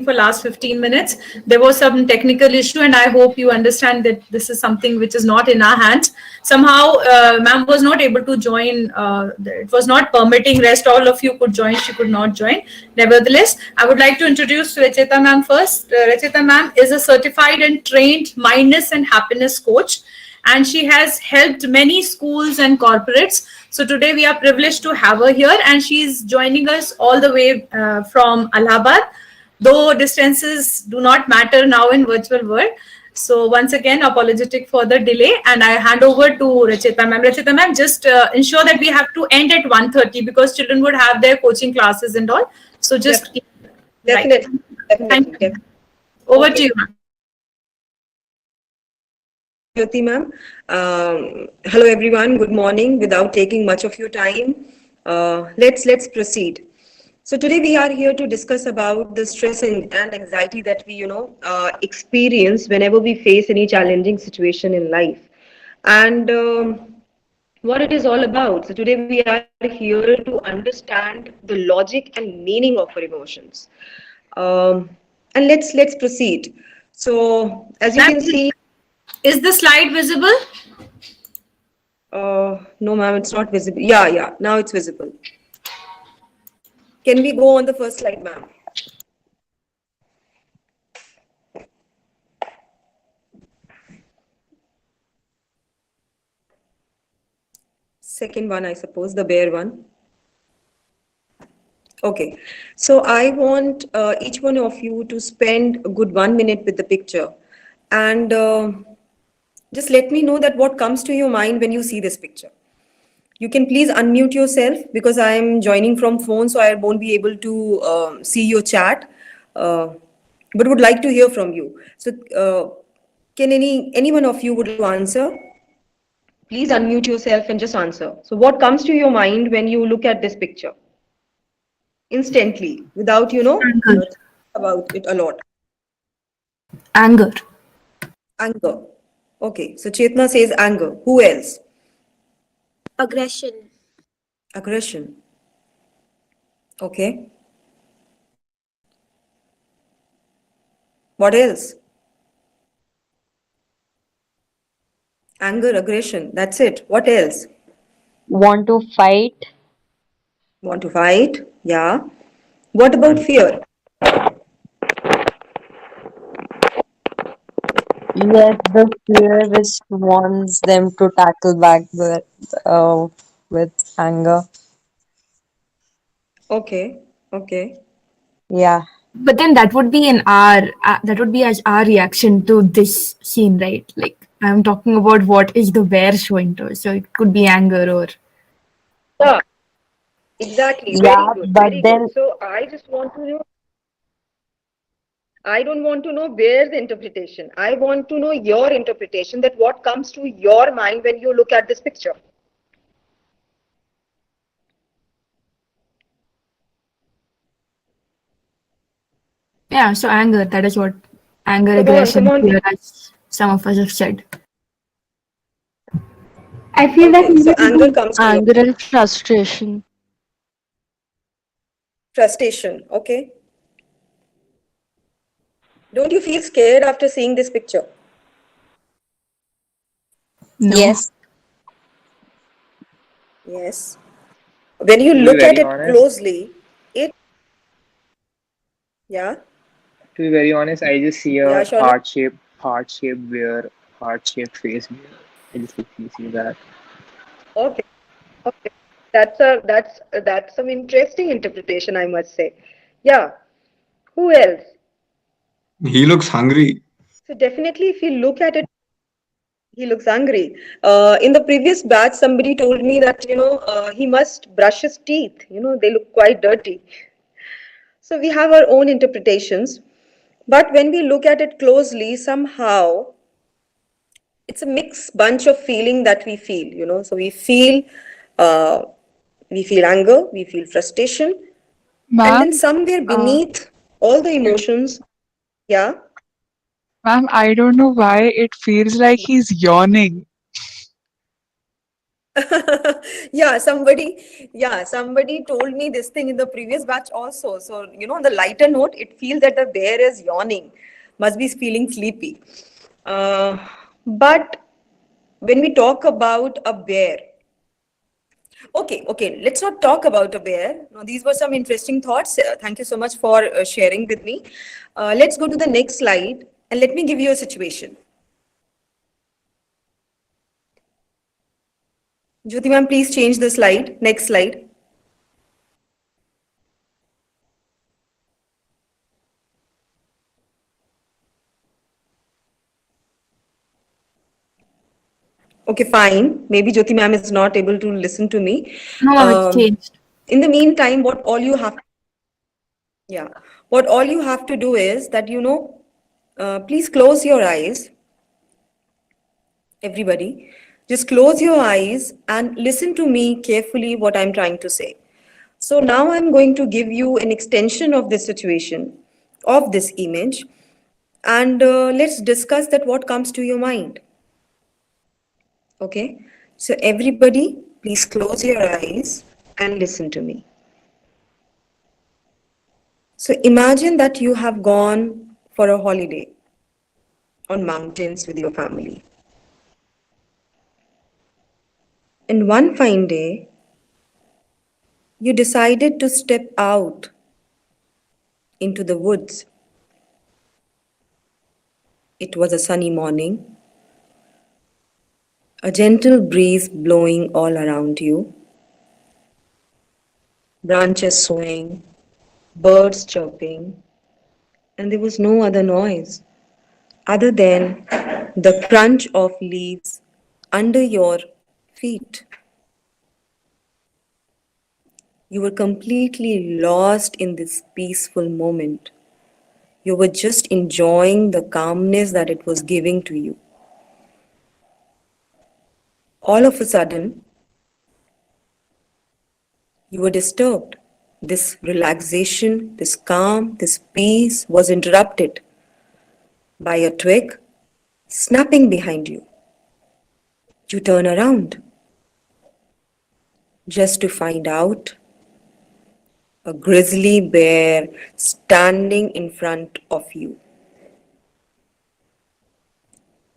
for last 15 minutes. There was some technical issue, and I hope you understand that this is something which is not in our hands. Somehow, ma'am was not able to join. It was not permitting. Rest all of you could join. She could not join. Nevertheless, I would like to introduce Rachita ma'am first. Rachita ma'am is a certified and trained mindness and happiness coach, and she has helped many schools and corporates. So today we are privileged to have her here, and she is joining us all the way from Allahabad, though distances do not matter now in virtual world. So once again, apologetic for the delay, and I hand over to Rachita ma'am. Rachita ma'am, just ensure that we have to end at 1:30 because children would have their coaching classes and all. So just keep definitely, right. Thank you. definitely. Over Okay. to you, ma'am. Jyoti ma'am. Hello everyone. Good morning. Without taking much of your time, let's proceed. So today we are here to discuss about the stress and anxiety that we experience whenever we face any challenging situation in life, and what it is all about. So today we are here to understand the logic and meaning of our emotions, and let's proceed. So as you Ma'am, can see. is the slide visible? No, ma'am, it's not visible. Yeah, now it's visible. Can we go on the first slide, ma'am? Second one, I suppose, the bare one. Okay, so I want each one of you to spend a good 1 minute with the picture, and just let me know that what comes to your mind when you see this picture. You can please unmute yourself because I am joining from phone, so I won't be able to see your chat. But would like to hear from you. So, can any one of you would like to answer? Please unmute yourself and just answer. So, what comes to your mind when you look at this picture? Instantly, without Anger. about it a lot. Anger. Anger. Okay, so Chetna says anger. Who else? Aggression. Aggression. Okay. What else? Anger, aggression. That's it. What else? Want to fight. Want to fight? Yeah. What about fear? Yes, the fear which wants them to tackle back with anger. Okay. Okay. Yeah. But then that would be that would be as our reaction to this scene, right? Like I'm talking about what is the bear showing to us. So it could be anger or Yeah, exactly. Very Yeah, good. but Very then good. So I just want to know, I don't want to know where the interpretation. I want to know your interpretation, that what comes to your mind when you look at this picture. yeah, so anger, that is what anger, Come aggression, on. fear, as some of us have said. I feel that Okay. So maybe anger comes to your Anger and frustration. frustration. Okay. Don't you feel scared after seeing this picture? No. yes, Yes. When you To be look at very it honest, closely, it, yeah, I just see yeah, a Shauna. heart shaped face bear. I just literally see that. Okay. Okay. That's some interesting interpretation, I must say. Yeah. Who else? He looks hungry. So definitely, if you look at it, he looks hungry. In the previous batch, somebody told me that he must brush his teeth. They look quite dirty. So we have our own interpretations, but when we look at it closely, somehow it's a mixed bunch of feeling that we feel. So uh, we feel anger, we feel frustration, and then Ma'am, somewhere beneath all the emotions, yeah. ma'am, I don't know why it feels like he's yawning. Somebody told me this thing in the previous batch also. So, on the lighter note, it feels that the bear is yawning, must be feeling sleepy. But when we talk about a bear, okay, let's not talk about a bear. Now, these were some interesting thoughts. Thank you so much for sharing with me. Let's go to the next slide and let me give you a situation. Jyoti ma'am, please change the slide. Next slide. Okay, fine. Maybe Jyoti ma'am is not able to listen to me. No, ma'am, it's changed. In the meantime, what all you have to do is that, please close your eyes, everybody. Just close your eyes and listen to me carefully what I'm trying to say. So now I'm going to give you an extension of this situation, of this image, and let's discuss that what comes to your mind. Okay, so everybody, please close your eyes and listen to me. So imagine that you have gone for a holiday on mountains with your family. And one fine day, you decided to step out into the woods. It was a sunny morning, a gentle breeze blowing all around you, branches swaying, birds chirping, and there was no other noise other than the crunch of leaves under your feet. You were completely lost in this peaceful moment. You were just enjoying the calmness that it was giving to you. All of a sudden, you were disturbed. This relaxation, this calm, this peace was interrupted by a twig snapping behind you. You turn around just to find out a grizzly bear standing in front of you.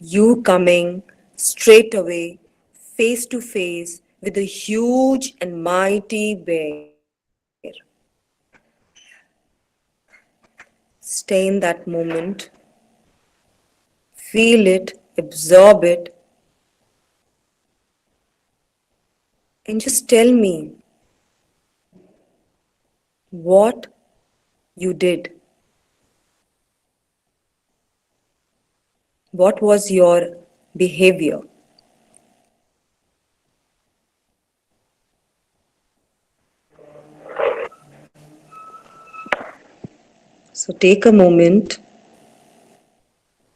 You coming straight away, face to face with a huge and mighty bear. Stay in that moment, feel it, absorb it, and just tell me what you did. What was your behavior? So take a moment,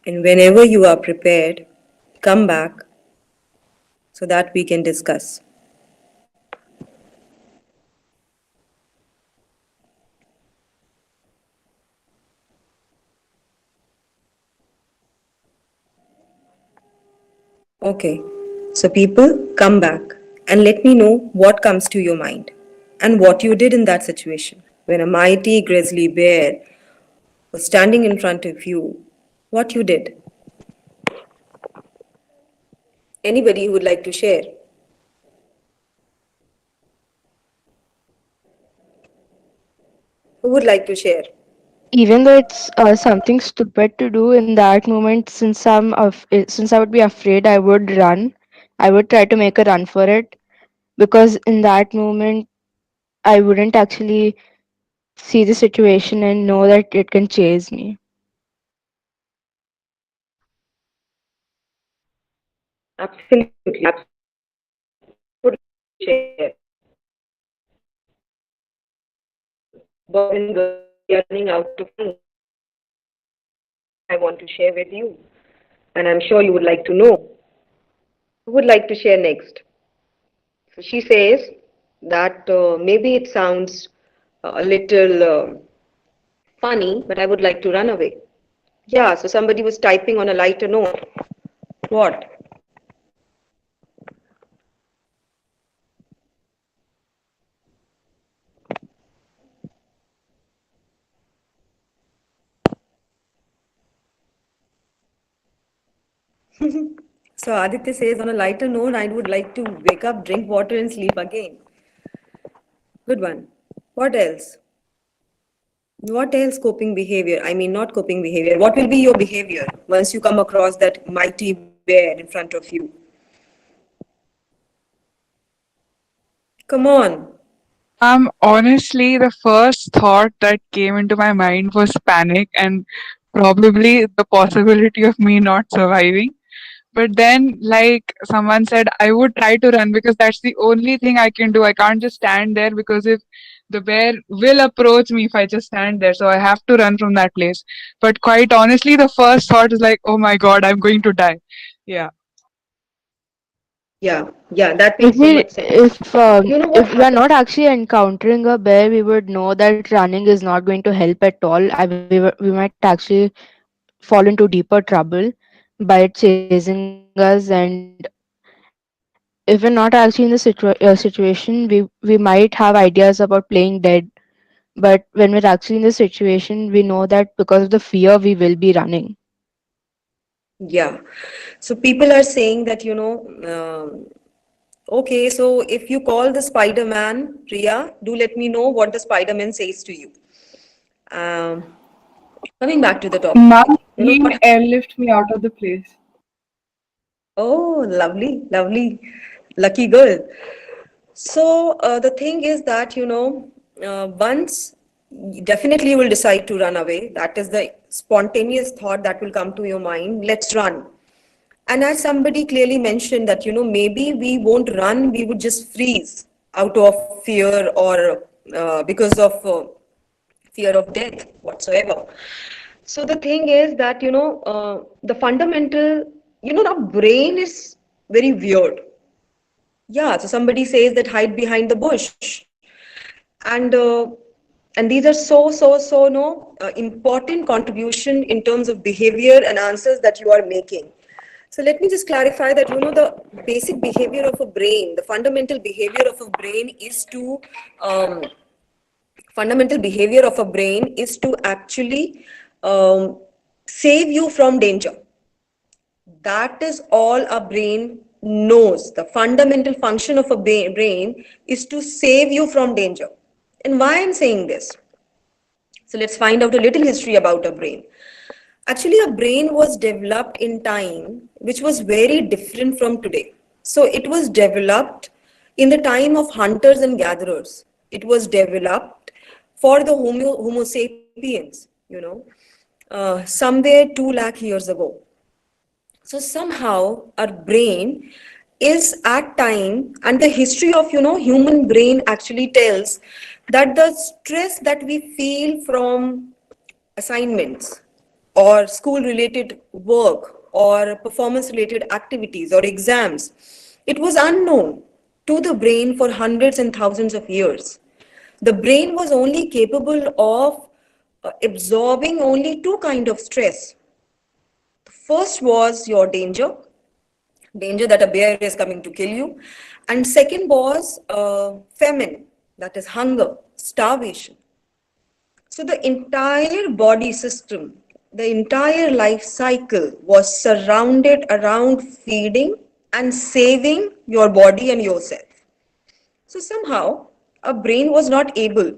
and whenever you are prepared, come back so that we can discuss. Okay, so people, come back and let me know what comes to your mind and what you did in that situation. When a mighty grizzly bear was standing in front of you, what you did. Anybody who would like to share? Who would like to share? Even though it's something stupid to do in that moment, since I would be afraid, I would run. I would try to make a run for it, because in that moment I wouldn't actually see the situation and know that it can chase me. Absolutely, absolutely. Boys and girls running out of money. I want to share with you, and I'm sure you would like to know. Who would like to share next? So she says that maybe it sounds a little funny, but I would like to run away. Yeah, so somebody was typing on a lighter note. What? So Aditya says, on a lighter note, I would like to wake up, drink water, and sleep again. Good one. What else? What else coping behavior? I mean, not coping behavior. What will be your behavior once you come across that mighty bear in front of you? Come on. Honestly, the first thought that came into my mind was panic and probably the possibility of me not surviving. But then, like someone said, I would try to run because that's the only thing I can do. I can't just stand there because if the bear will approach me if I just stand there. So I have to run from that place. But quite honestly, the first thought is like, oh my god, I'm going to die. Yeah. Yeah, yeah, that makes so Maybe much sense. You know what if we are happens? not actually encountering a bear, we would know that running is not going to help at all. We might actually fall into deeper trouble by it chasing us. And if we're not actually in the situation, we might have ideas about playing dead. But when we're actually in the situation, we know that because of the fear, we will be running. Yeah. So people are saying that, okay, so if you call the Spider-Man, Priya, do let me know what the Spider-Man says to you. Um, Coming back to the topic, Mom, you know he'll what? airlift me out of the place. Oh, lovely, lovely, lucky girl. So the thing is that, once definitely you will decide to run away. That is the spontaneous thought that will come to your mind. Let's run. And as somebody clearly mentioned that, maybe we won't run, we would just freeze out of fear or because of fear of death whatsoever. So the thing is that, the fundamental, our brain is very weird. Yeah, so somebody says that hide behind the bush. And these are so no important contribution in terms of behavior and answers that you are making. So let me just clarify that the basic behavior of a brain, the um, fundamental behavior of a brain is to actually save you from danger. That is all a brain knows. The fundamental function of a brain is to save you from danger. And why I'm saying this? So let's find out a little history about a brain. Actually, a brain was developed in time which was very different from today. So it was developed in the time of hunters and gatherers. It was developed for the Homo sapiens, somewhere 2 lakh years ago. So somehow our brain is at time, and the history of human brain actually tells that the stress that we feel from assignments or school related work or performance related activities or exams, it was unknown to the brain for hundreds and thousands of years. The brain was only capable of absorbing only two kind of stress. First was your danger that a bear is coming to kill you. And second was famine, that is hunger, starvation. So the entire body system, the entire life cycle was surrounded around feeding and saving your body and yourself. So somehow our brain was not able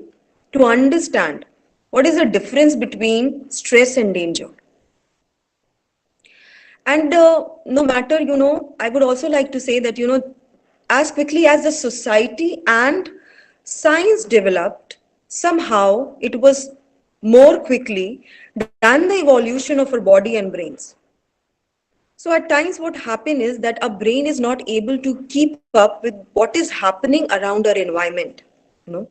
to understand what is the difference between stress and danger. And no matter, I would also like to say that, as quickly as the society and science developed, somehow it was more quickly than the evolution of our body and brains. So at times what happens is that our brain is not able to keep up with what is happening around our environment. You know,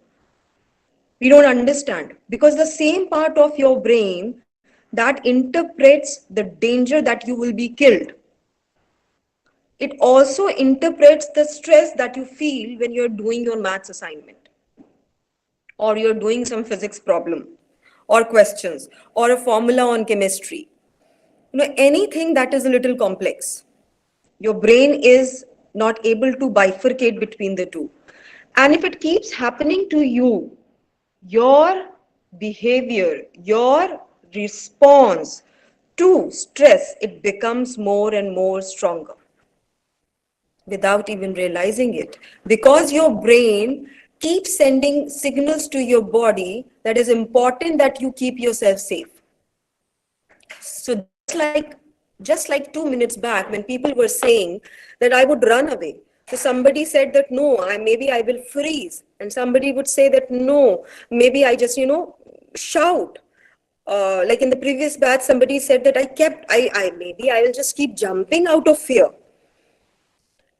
we don't understand because the same part of your brain that interprets the danger that you will be killed, it also interprets the stress that you feel when you're doing your maths assignment or you're doing some physics problem or questions or a formula on chemistry. Anything that is a little complex. Your brain is not able to bifurcate between the two. And if it keeps happening to you, your behavior, your response to stress, it becomes more and more stronger without even realizing it, because your brain keeps sending signals to your body that is important that you keep yourself safe. So just like 2 minutes back, when people were saying that I would run away, so somebody said that no, maybe I will freeze, and somebody would say that no, maybe I just shout. Like in the previous batch, somebody said that I maybe I will just keep jumping out of fear.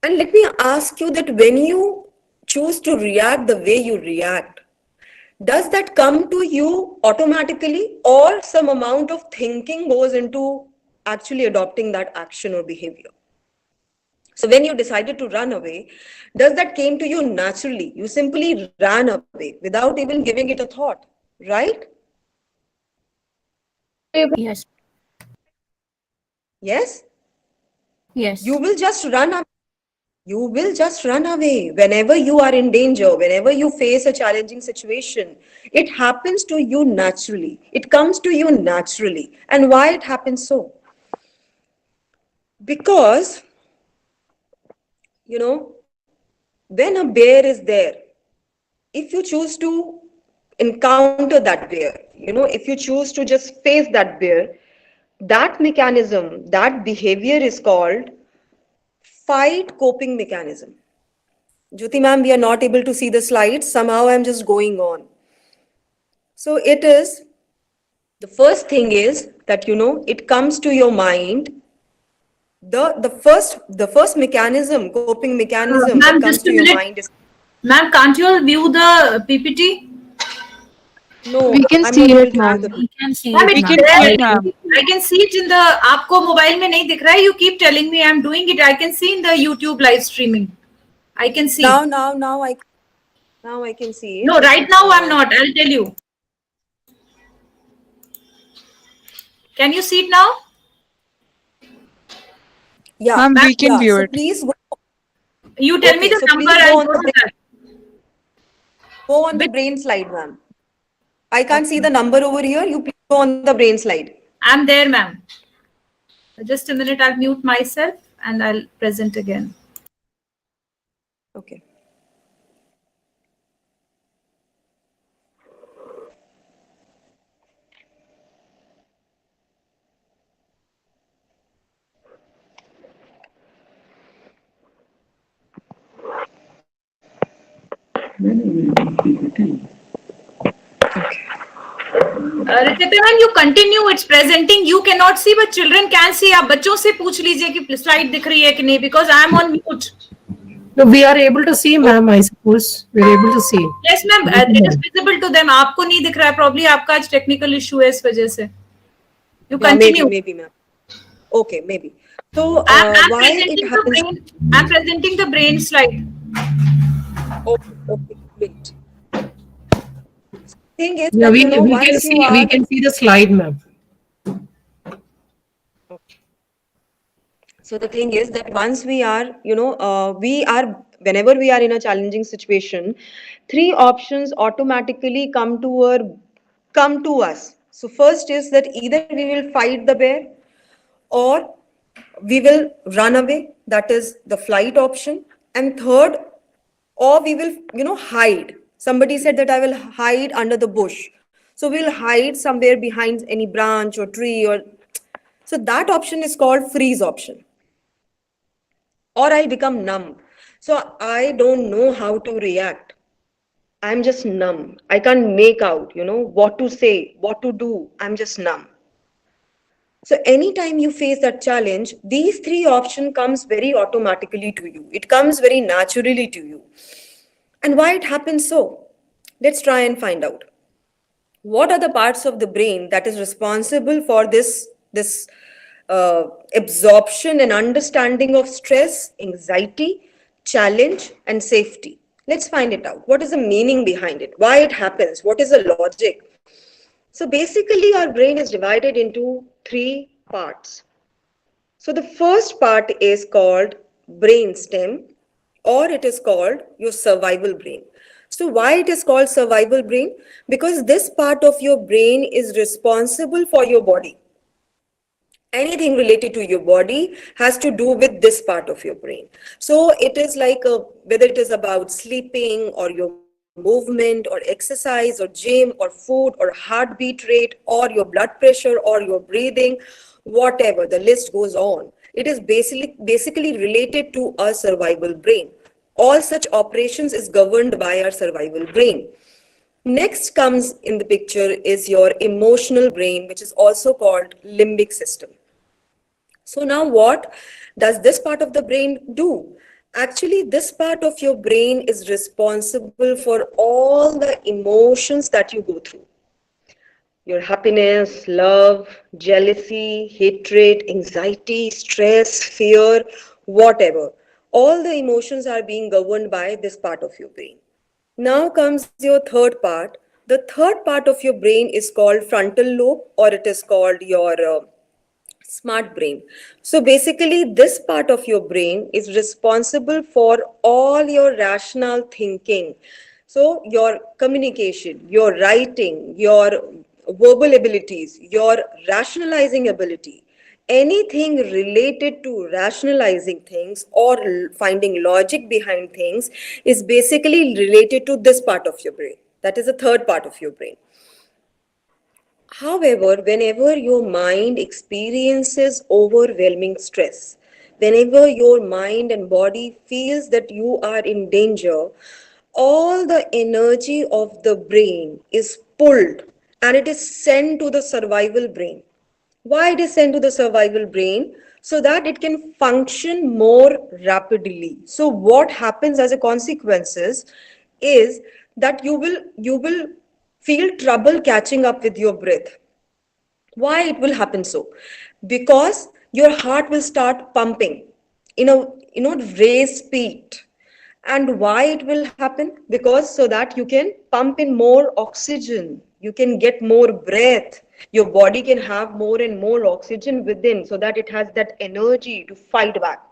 And let me ask you that when you choose to react the way you react, does that come to you automatically, or some amount of thinking goes into actually adopting that action or behavior? So when you decided to run away, does that came to you naturally? You simply ran away without even giving it a thought, right? Yes. Yes? Yes. You will just run away. You will just run away whenever you are in danger, whenever you face a challenging situation. It happens to you naturally. It comes to you naturally. And why it happens so? Because, when a bear is there, if you choose to encounter that bear, if you choose to just face that bear, that mechanism, that behavior is called fight coping mechanism. Jyoti ma'am, we are not able to see the slides. Somehow I'm just going on. So it is, the first thing is that, it comes to your mind. The first mechanism, coping mechanism that Ma'am, comes just to a your minute. mind is, Ma'am, can't you all view the PPT? no, We can I'm see not able it, to view ma'am. the. We can see Ma'am, it, it's We ma'am. can see there. it, ma'am. I can see it in the. आपको mobile में नहीं दिख रहा है? You keep telling me I'm doing it. I can see in the YouTube live streaming. I can see. Now I can see No, it. right now I'm not. I'll tell you. Can you see it now? Yeah, Ma'am, we can yeah. view So it. please go. You tell me Okay, the so number. please I'll go on go the to that. go on the brain slide, ma'am. I can't see the number over here. You please go on the brain slide. I'm there, ma'am. Just a minute. I'll mute myself and I'll present again. Okay. Rachita ma'am, you continue. It's presenting. You cannot see, but children can see. आप बच्चों से पूछ लीजिए कि slide दिख रही है कि नहीं, because I'm on mute. No, we are able to see, ma'am. I suppose we are able to see. Yes, ma'am. It is visible to them. आपको नहीं दिख रहा है. Probably आपका आज technical issue है इस वजह से. You Yeah, continue. maybe, ma'am. Okay, maybe. So I'm why it presenting the happens? brain. I'm presenting the brain slide. Okay, great. Thing is Yeah, that we can once you see are the slide, ma'am. So the thing is that once we are, whenever we are in a challenging situation, three options automatically come to us. So first is that either we will fight the bear, or we will run away. That is the flight option. And third, or we will, hide. Somebody said that I will hide under the bush. So we'll hide somewhere behind any branch or tree, or so that option is called freeze option. Or I'll become numb. So I don't know how to react. I'm just numb. I can't make out, what to say, what to do. I'm just numb. So anytime you face that challenge, these three options comes very automatically to you. It comes very naturally to you. And why it happens so? Let's try and find out. What are the parts of the brain that is responsible for this absorption and understanding of stress, anxiety, challenge, and safety? Let's find it out. What is the meaning behind it? Why it happens? What is the logic? So basically, our brain is divided into three parts. So the first part is called brain stem, or it is called your survival brain. So why it is called survival brain? Because this part of your brain is responsible for your body. anything related to your body has to do with this part of your brain. So it is like whether it is about sleeping or your movement or exercise or gym or food or heartbeat rate or your blood pressure or your breathing, whatever, the list goes on. It is basically related to our survival brain. All such operations is governed by our survival brain. Next comes in the picture is your emotional brain, which is also called limbic system. So now what does this part of the brain do? Actually, this part of your brain is responsible for all the emotions that you go through. Your happiness, love, jealousy, hatred, anxiety, stress, fear, whatever. All the emotions are being governed by this part of your brain. Now comes your third part. The third part of your brain is called frontal lobe, or it is called your smart brain. So basically, this part of your brain is responsible for all your rational thinking. So, your communication, your writing, your verbal abilities, your rationalizing ability, anything related to rationalizing things or finding logic behind things is basically related to this part of your brain. That is the third part of your brain. However, whenever your mind experiences overwhelming stress, whenever your mind and body feels that you are in danger, all the energy of the brain is pulled and it is sent to the survival brain. Why it is sent to the survival brain? So that it can function more rapidly. So what happens as a consequences is that you will feel trouble catching up with your breath. Why it will happen so? Because your heart will start pumping in a raised speed. And why it will happen? Because so that you can pump in more oxygen, you can get more breath, your body can have more and more oxygen within, so that it has that energy to fight back.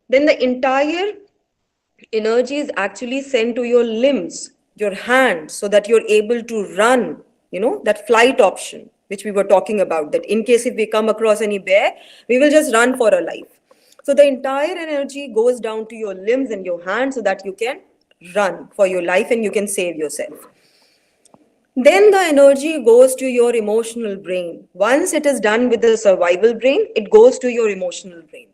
Then the entire energy is actually sent to your limbs, your hands, so that you're able to run, that flight option, which we were talking about, that in case if we come across any bear, we will just run for our life. So the entire energy goes down to your limbs and your hands so that you can run for your life and you can save yourself. Then the energy goes to your emotional brain. Once it is done with the survival brain, it goes to your emotional brain.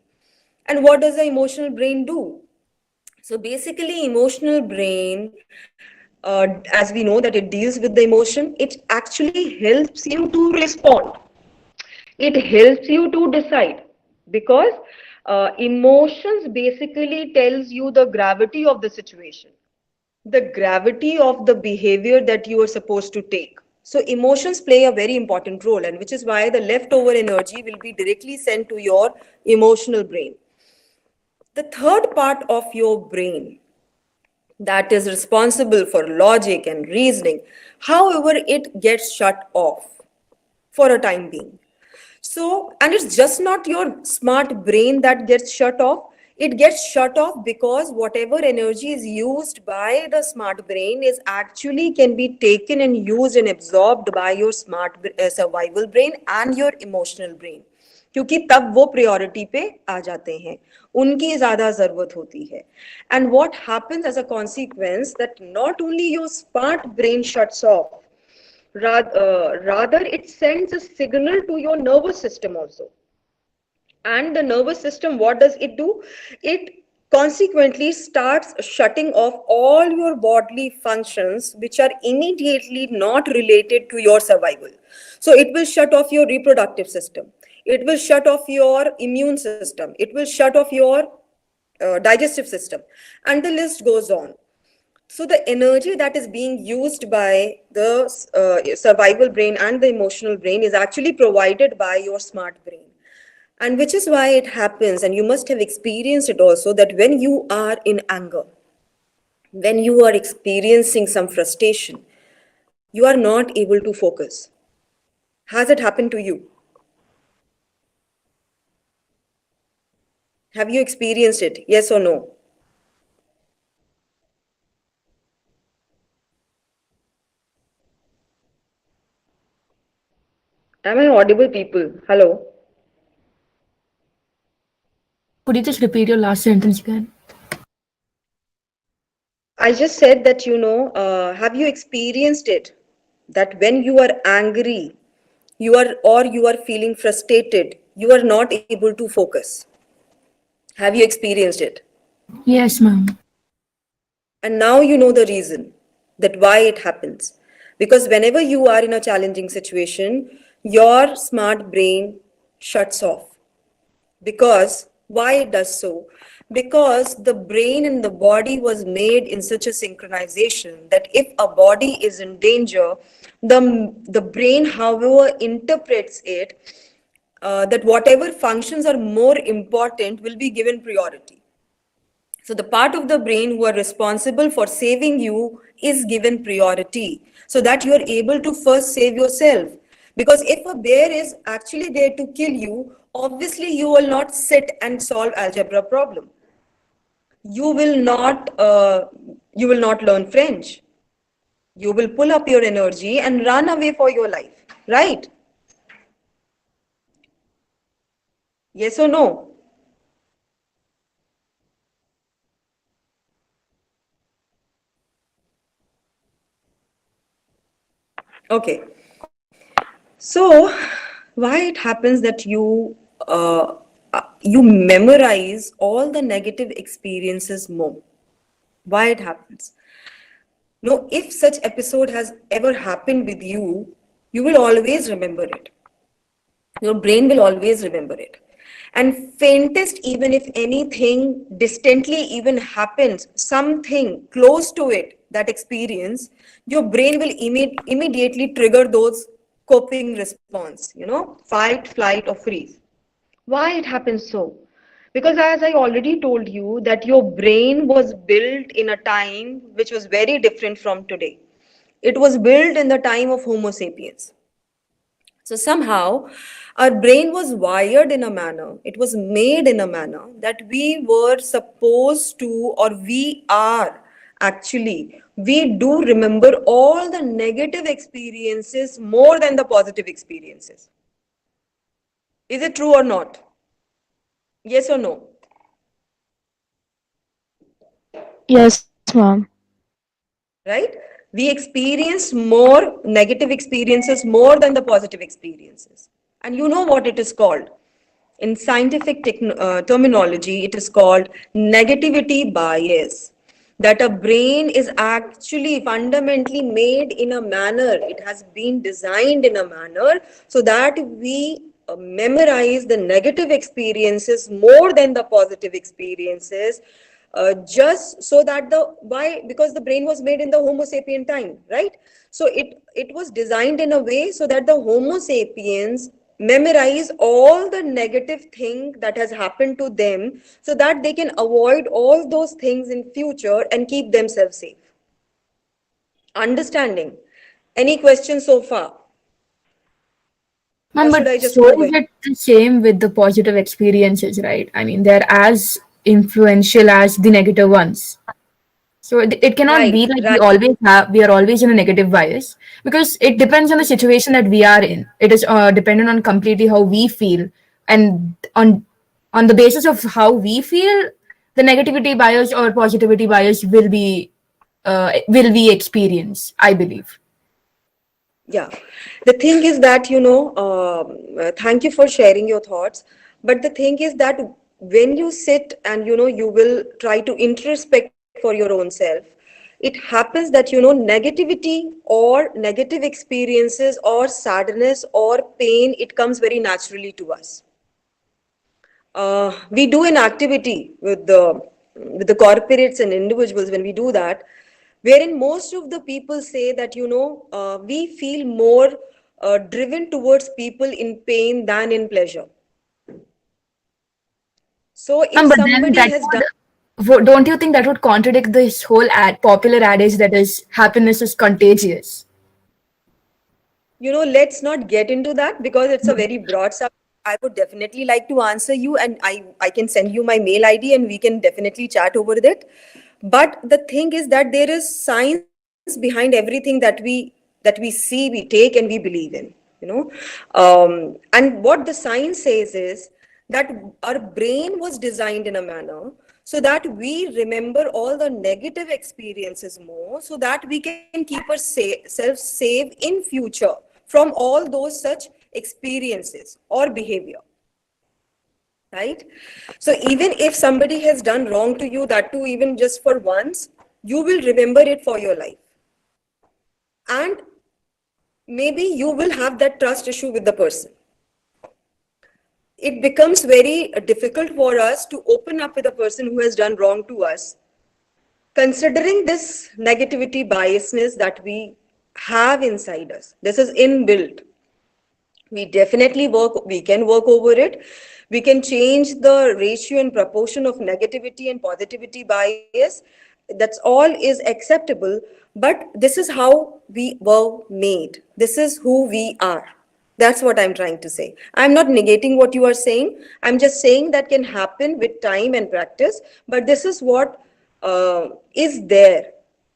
And what does the emotional brain do? So basically, emotional brain, as we know that it deals with the emotion, it actually helps you to respond. It helps you to decide because emotions basically tells you the gravity of the situation, the gravity of the behavior that you are supposed to take. So emotions play a very important role, and which is why the leftover energy will be directly sent to your emotional brain. The third part of your brain that is responsible for logic and reasoning. However, it gets shut off for a time being. So, and it's just not your smart brain that gets shut off. It gets shut off because whatever energy is used by the smart brain is actually can be taken and used and absorbed by your survival brain and your emotional brain. क्योंकि तब वो priority पे आ जाते हैं, उनकी ज्यादा जरूरत होती है. And what happens as a consequence that not only your smart brain shuts off, rather it sends a signal to your nervous system also. And the nervous system, what does it do? It consequently starts shutting off all your bodily functions which are immediately not related to your survival. So it will shut off your reproductive system, it will shut off your immune system, it will shut off your digestive system, and the list goes on. So the energy that is being used by the survival brain and the emotional brain is actually provided by your smart brain. And which is why it happens, and you must have experienced it also, that when you are in anger, when you are experiencing some frustration, you are not able to focus. Has it happened to you? Have you experienced it? Yes or no? Am I audible, people? Hello? Could you just repeat your last sentence again? I just said that, have you experienced it? That when you are angry, you are feeling frustrated, you are not able to focus. Have you experienced it? Yes, ma'am. And now you know the reason that why it happens. Because whenever you are in a challenging situation, your smart brain shuts off. Because why it does so? Because the brain and the body was made in such a synchronization that if a body is in danger, the brain, however, interprets it, that whatever functions are more important will be given priority. So the part of the brain who are responsible for saving you is given priority so that you are able to first save yourself. Because if a bear is actually there to kill you, obviously you will not sit and solve algebra problem. You will not learn French. You will pull up your energy and run away for your life, right? Yes or no? Okay. So, why it happens that you memorize all the negative experiences more? Why it happens? No, if such episode has ever happened with you will always remember it. Your brain will always remember it. And faintest, even if anything distantly even happens, something close to it, that experience, your brain will immediately trigger those coping response, fight, flight, or freeze. Why it happens so? Because as I already told you, that your brain was built in a time which was very different from today. It was built in the time of Homo sapiens. So somehow our brain was wired in a manner, it was made in a manner that we were supposed to, or we are actually, we do remember all the negative experiences more than the positive experiences. Is it true or not? Yes or no? Yes, ma'am. Right? We experience more negative experiences more than the positive experiences. And you know what it is called? In scientific terminology, it is called negativity bias. That a brain is actually fundamentally made in a manner, it has been designed in a manner so that we memorize the negative experiences more than the positive experiences, just so that the why, because the brain was made in the Homo sapien time, right? So it was designed in a way so that the Homo sapiens memorize all the negative thing that has happened to them so that they can avoid all those things in future and keep themselves safe. Understanding? Any questions so far, or Ma'am, should I but just so move is ahead? it the same with the positive experiences, right? I mean, they're as influential as the negative ones. So it cannot Right, be like right. we are always in a negative bias, because it depends on the situation that we are in. It is dependent on completely how we feel, and on the basis of how we feel, the negativity bias or positivity bias will be experienced, I believe. Yeah, the thing is that, thank you for sharing your thoughts. But the thing is that when you sit and, you will try to introspect for your own self, it happens that, negativity or negative experiences or sadness or pain, it comes very naturally to us. We do an activity with the corporates and individuals when we do that, wherein most of the people say that we feel more driven towards people in pain than in pleasure. So if But then somebody that has done, don't you think that would contradict this whole popular adage that is happiness is contagious? let's not get into that because it's a very broad subject. I would definitely like to answer you, and I can send you my mail ID and we can definitely chat over that. But the thing is that there is science behind everything that we see, we take, and we believe in. And what the science says is that our brain was designed in a manner so that we remember all the negative experiences more, so that we can keep ourselves safe in future from all those such experiences or behavior, right? So even if somebody has done wrong to you, that too even just for once, you will remember it for your life. And maybe you will have that trust issue with the person. It becomes very difficult for us to open up with a person who has done wrong to us, considering this negativity biasness that we have inside us. This is inbuilt. We can work over it. We can change the ratio and proportion of negativity and positivity bias. That's all is acceptable, but this is how we were made. This is who we are. That's what I'm trying to say. I'm not negating what you are saying. I'm just saying that can happen with time and practice, but this is what is there.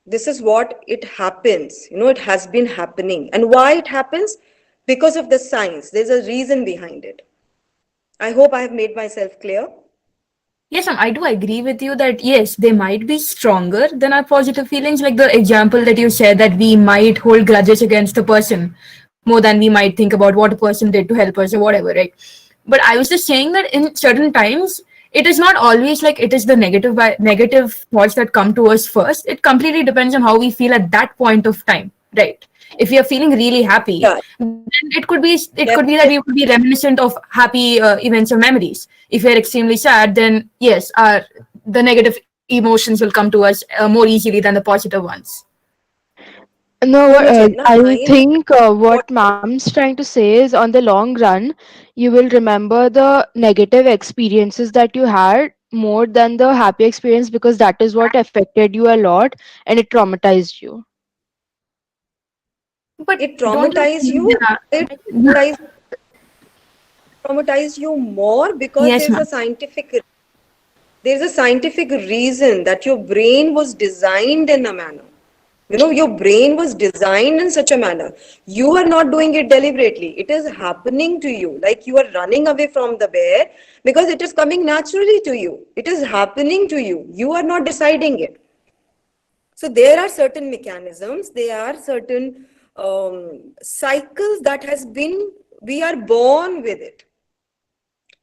This is what it happens. It has been happening. And why it happens? Because of the science. There's a reason behind it. I hope I have made myself clear. Yes, ma'am, I do agree with you that yes, they might be stronger than our positive feelings. Like the example that you said, that we might hold grudges against a person more than we might think about what a person did to help us or whatever, right? But I was just saying that in certain times, it is not always like it is the negative thoughts that come to us first. It completely depends on how we feel at that point of time, right? If we are feeling really happy, Yeah, then it could be that definitely. we could be reminiscent of happy events or memories. If we are extremely sad, then yes, the negative emotions will come to us more easily than the positive ones. No, No, no, Chetna, I I think what what ma'am's trying to say is on the long run, you will remember the negative experiences that you had more than the happy experience because that is what affected you a lot and it traumatized you. But it don't you traumatized think you, it yeah, traumatized you more because yes, ma'am. there's a scientific reason that your brain was designed in a manner. Your brain was designed in such a manner. You are not doing it deliberately. It is happening to you. Like you are running away from the bear because it is coming naturally to you. It is happening to you. You are not deciding it. So there are certain mechanisms, there are certain cycles that has been, we are born with it.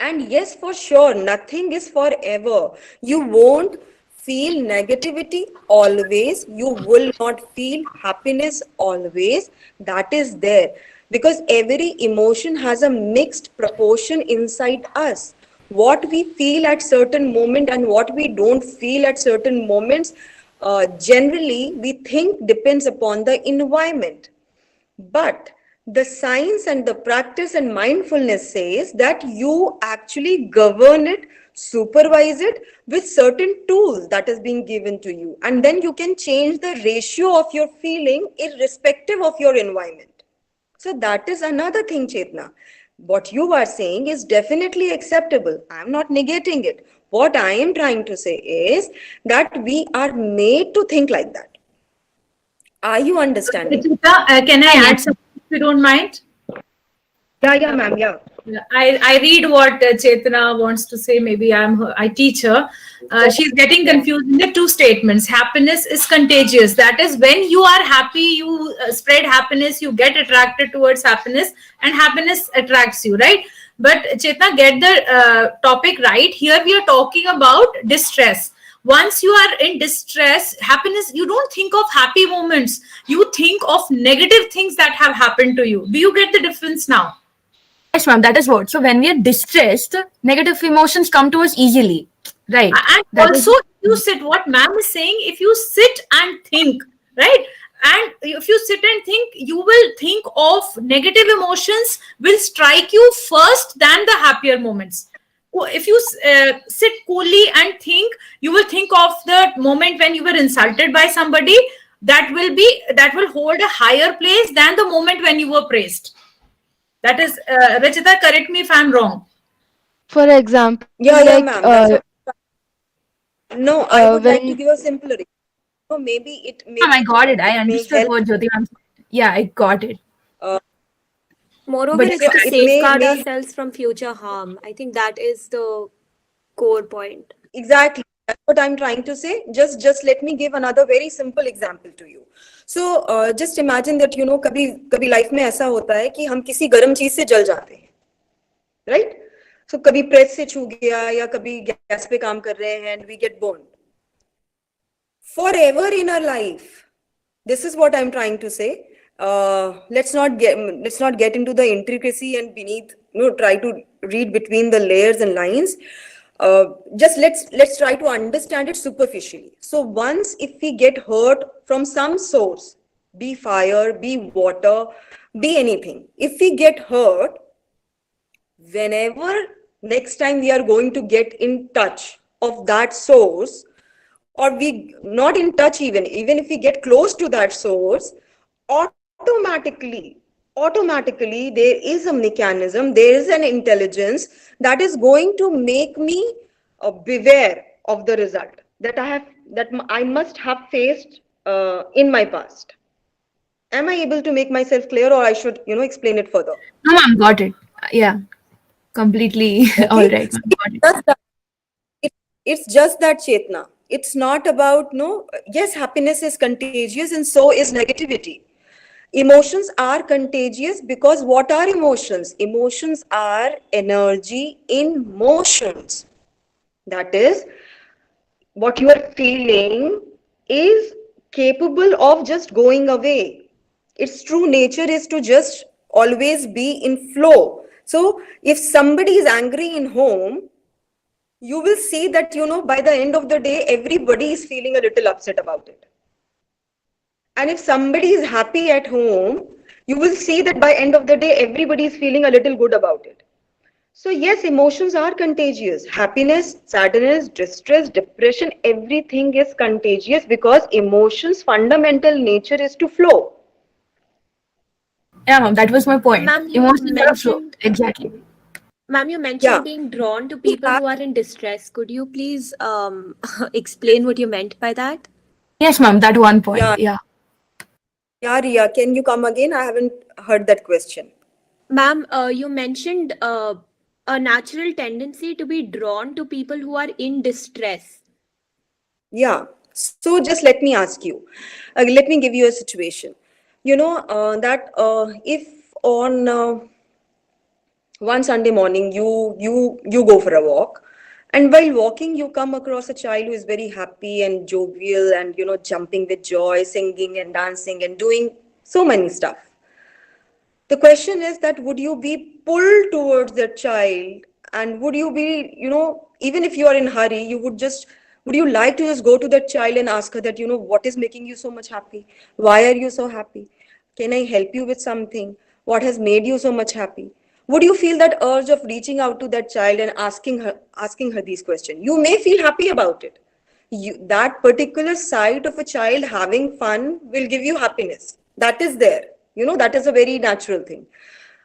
And yes, for sure, nothing is forever. You won't feel negativity always. You will not feel happiness always. That is there. Because every emotion has a mixed proportion inside us. What we feel at certain moment and what we don't feel at certain moments, generally we think depends upon the environment. But the science and the practice and mindfulness says that you actually govern it, supervise it with certain tools that is being given to you. And then you can change the ratio of your feeling irrespective of your environment. So that is another thing, Chetna. What you are saying is definitely acceptable. I am not negating it. What I am trying to say is that we are made to think like that. Are you understanding? Rachita, can I Yes, add something if you don't mind? Yeah, yeah, ma'am. Yeah. I read what Chetana wants to say. Maybe I teach her. She's getting Yeah. confused in the two statements. Happiness is contagious. That is, when you are happy, you spread happiness, you get attracted towards happiness, and happiness attracts you, right? But Chetna, get the topic right. Here we are talking about distress. Once you are in distress, happiness, you don't think of happy moments. You think of negative things that have happened to you. Do you get the difference now? yes, ma'am. That is what. So when we are distressed, negative emotions come to us easily, right? And That is also, if you sit, what ma'am is saying, if you sit and think, right, and if you sit and think, you will think of negative emotions will strike you first than the happier moments. If you sit coolly and think, you will think of the moment when you were insulted by somebody. That will hold a higher place than the moment when you were praised. That is, Rachita, correct me if I'm wrong. For example, Yeah, yeah, ma'am. That's what. No, I would like to when give a simpler. Maybe ma'am, I got it. I it may understood help. what Jyoti ma'am said. Yeah, I got it. Uh, Moreover, But it's to So it safeguard may ourselves from future harm. I think that is the core point. exactly, that's what I'm trying to say. Just let me give another very simple example to you. So just imagine that कभी कभी life में ऐसा होता है कि हम किसी गर्म चीज से जल जाते हैं, राइट? सो कभी प्रेस से छू गया या कभी गैस पे काम कर रहे हैं and we get burn forever in our life. This is what I'm trying to say. Let's not get into the intricacy and beneath, try to read between the layers and lines. Just let's try to understand it superficially. So once if we get hurt from some source, be fire, be water, be anything, if we get hurt, whenever next time we are going to get in touch of that source, or we not in touch, even if we get close to that source, automatically there is a mechanism, there is an intelligence that is going to make me beware of the result that I must have faced in my past. Am I able to make myself clear, or I should explain it further? no, ma'am, got it. Yeah, completely all Okay, right, so ma'am, got it. just that, it's just that, Chetna. It's not about, no, yes, happiness is contagious and so is negativity. Emotions are contagious because what are emotions? Emotions are energy in motions. That is, what you are feeling is capable of just going away. Its true nature is to just always be in flow. So if somebody is angry in home, you will see that by the end of the day everybody is feeling a little upset about it. And if somebody is happy at home, you will see that by end of the day everybody is feeling a little good about it. So yes, emotions are contagious. Happiness, sadness, distress, depression, everything is contagious because emotions fundamental nature is to flow. Yeah, ma'am, that was my point. Ma'am, you Emotions are a flow. mentioned Exactly. Ma'am, you mentioned Yeah, being drawn to we people have. who are in distress. Could you please explain what you meant by that? Yes, ma'am, that one point. Yeah, Yeah. yeah, Ria, can you come again? I haven't heard that question. Ma'am, you mentioned a natural tendency to be drawn to people who are in distress. Yeah. So just let me ask you. Let me give you a situation. That if on one Sunday morning you go for a walk, and while walking you come across a child who is very happy and jovial and jumping with joy, singing and dancing and doing so many stuff. The question is that would you be pulled towards that child, and would you be, even if you are in hurry, would you like to just go to that child and ask her that, what is making you so much happy? Why are you so happy? Can I help you with something? What has made you so much happy? Would you feel that urge of reaching out to that child and asking her these questions? You may feel happy about it. That particular sight of a child having fun will give you happiness. That is there. That is a very natural thing.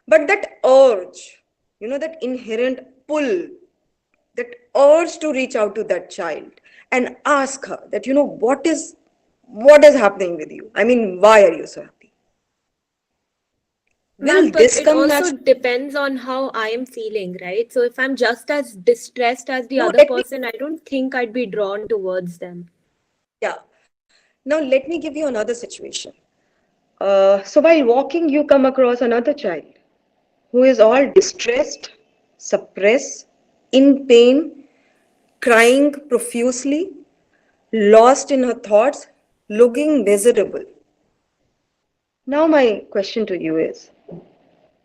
But that urge, that inherent pull, that urge to reach out to that child and ask her that, what is happening with you? I mean, why are you so happy? Ma'am, Will but this it come also naturally? depends on how I am feeling, right? So if I'm just as distressed as the No, other let me, person, I don't think I'd be drawn towards them. yeah. Now let me give you another situation. So while walking, you come across another child who is all distressed, suppressed, in pain, crying profusely, lost in her thoughts, looking miserable. Now, my question to you is,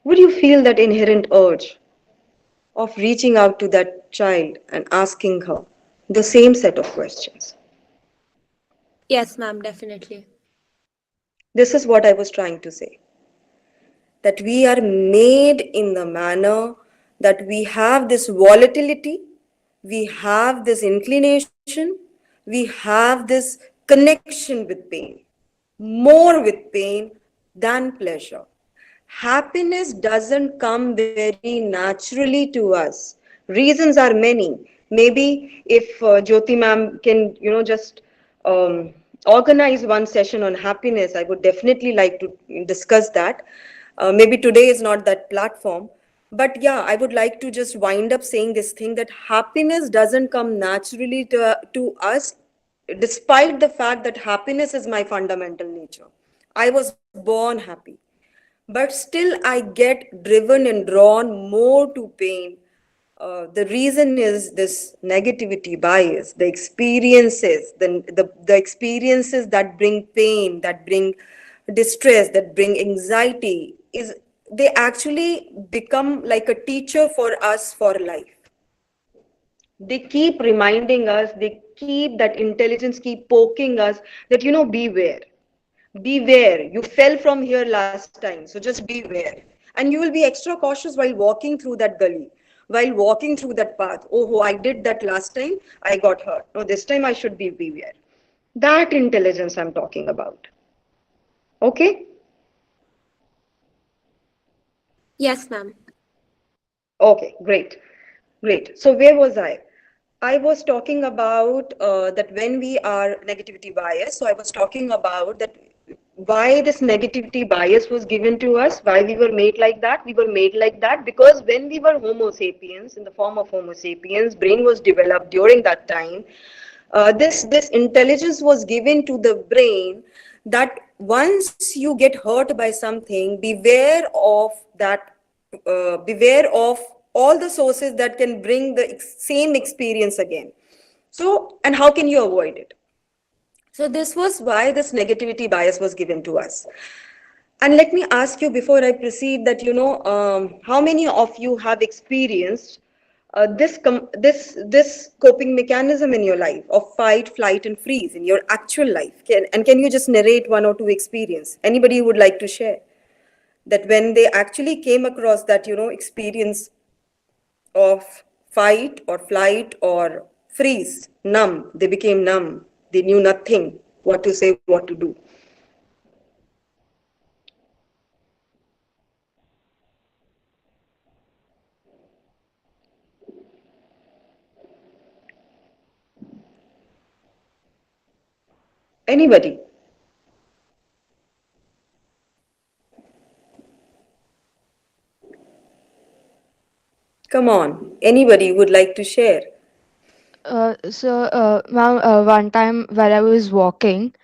would you feel that inherent urge of reaching out to that child and asking her the same set of questions? Yes, ma'am, definitely. This is what I was trying to say, that we are made in the manner that we have this volatility, we have this inclination, we have this connection with pain, more with pain than pleasure. Happiness doesn't come very naturally to us. Reasons are many. Maybe if Jyoti ma'am can, just organize one session on happiness, I would definitely like to discuss that. Maybe today is not that platform. But yeah, I would like to just wind up saying this thing that happiness doesn't come naturally to us, despite the fact that happiness is my fundamental nature. I was born happy, but still I get driven and drawn more to pain. The reason is this negativity bias, the experiences, the experiences that bring pain, that bring distress, that bring anxiety, is they actually become like a teacher for us for life. They keep reminding us, they keep that intelligence, keep poking us that, beware. Beware, you fell from here last time, so just beware. And you will be extra cautious while walking through that gully, while walking through that path. Oh, I did that last time, I got hurt. No, this time I should be beware. That intelligence I'm talking about. Okay? Yes, ma'am. Okay, great. Great. So where was I? I was talking about that when we are negativity bias. So I was talking about that why this negativity bias was given to us, why we were made like that. We were made like that because when we were Homo sapiens, in the form of Homo sapiens, brain was developed during that time. This intelligence was given to the brain that once you get hurt by something, beware of all the sources that can bring the same experience again. So, and how can you avoid it? So this was why this negativity bias was given to us. And let me ask you before I proceed that, how many of you have experienced this coping mechanism in your life of fight, flight, and freeze in your actual life? Can you just narrate one or two experience? Anybody would like to share that when they actually came across that, experience of fight or flight or freeze, numb, they became numb. They knew nothing, what to say, what to do. Anybody? Come on. Anybody would like to share? Ma'am, one time while I was walking,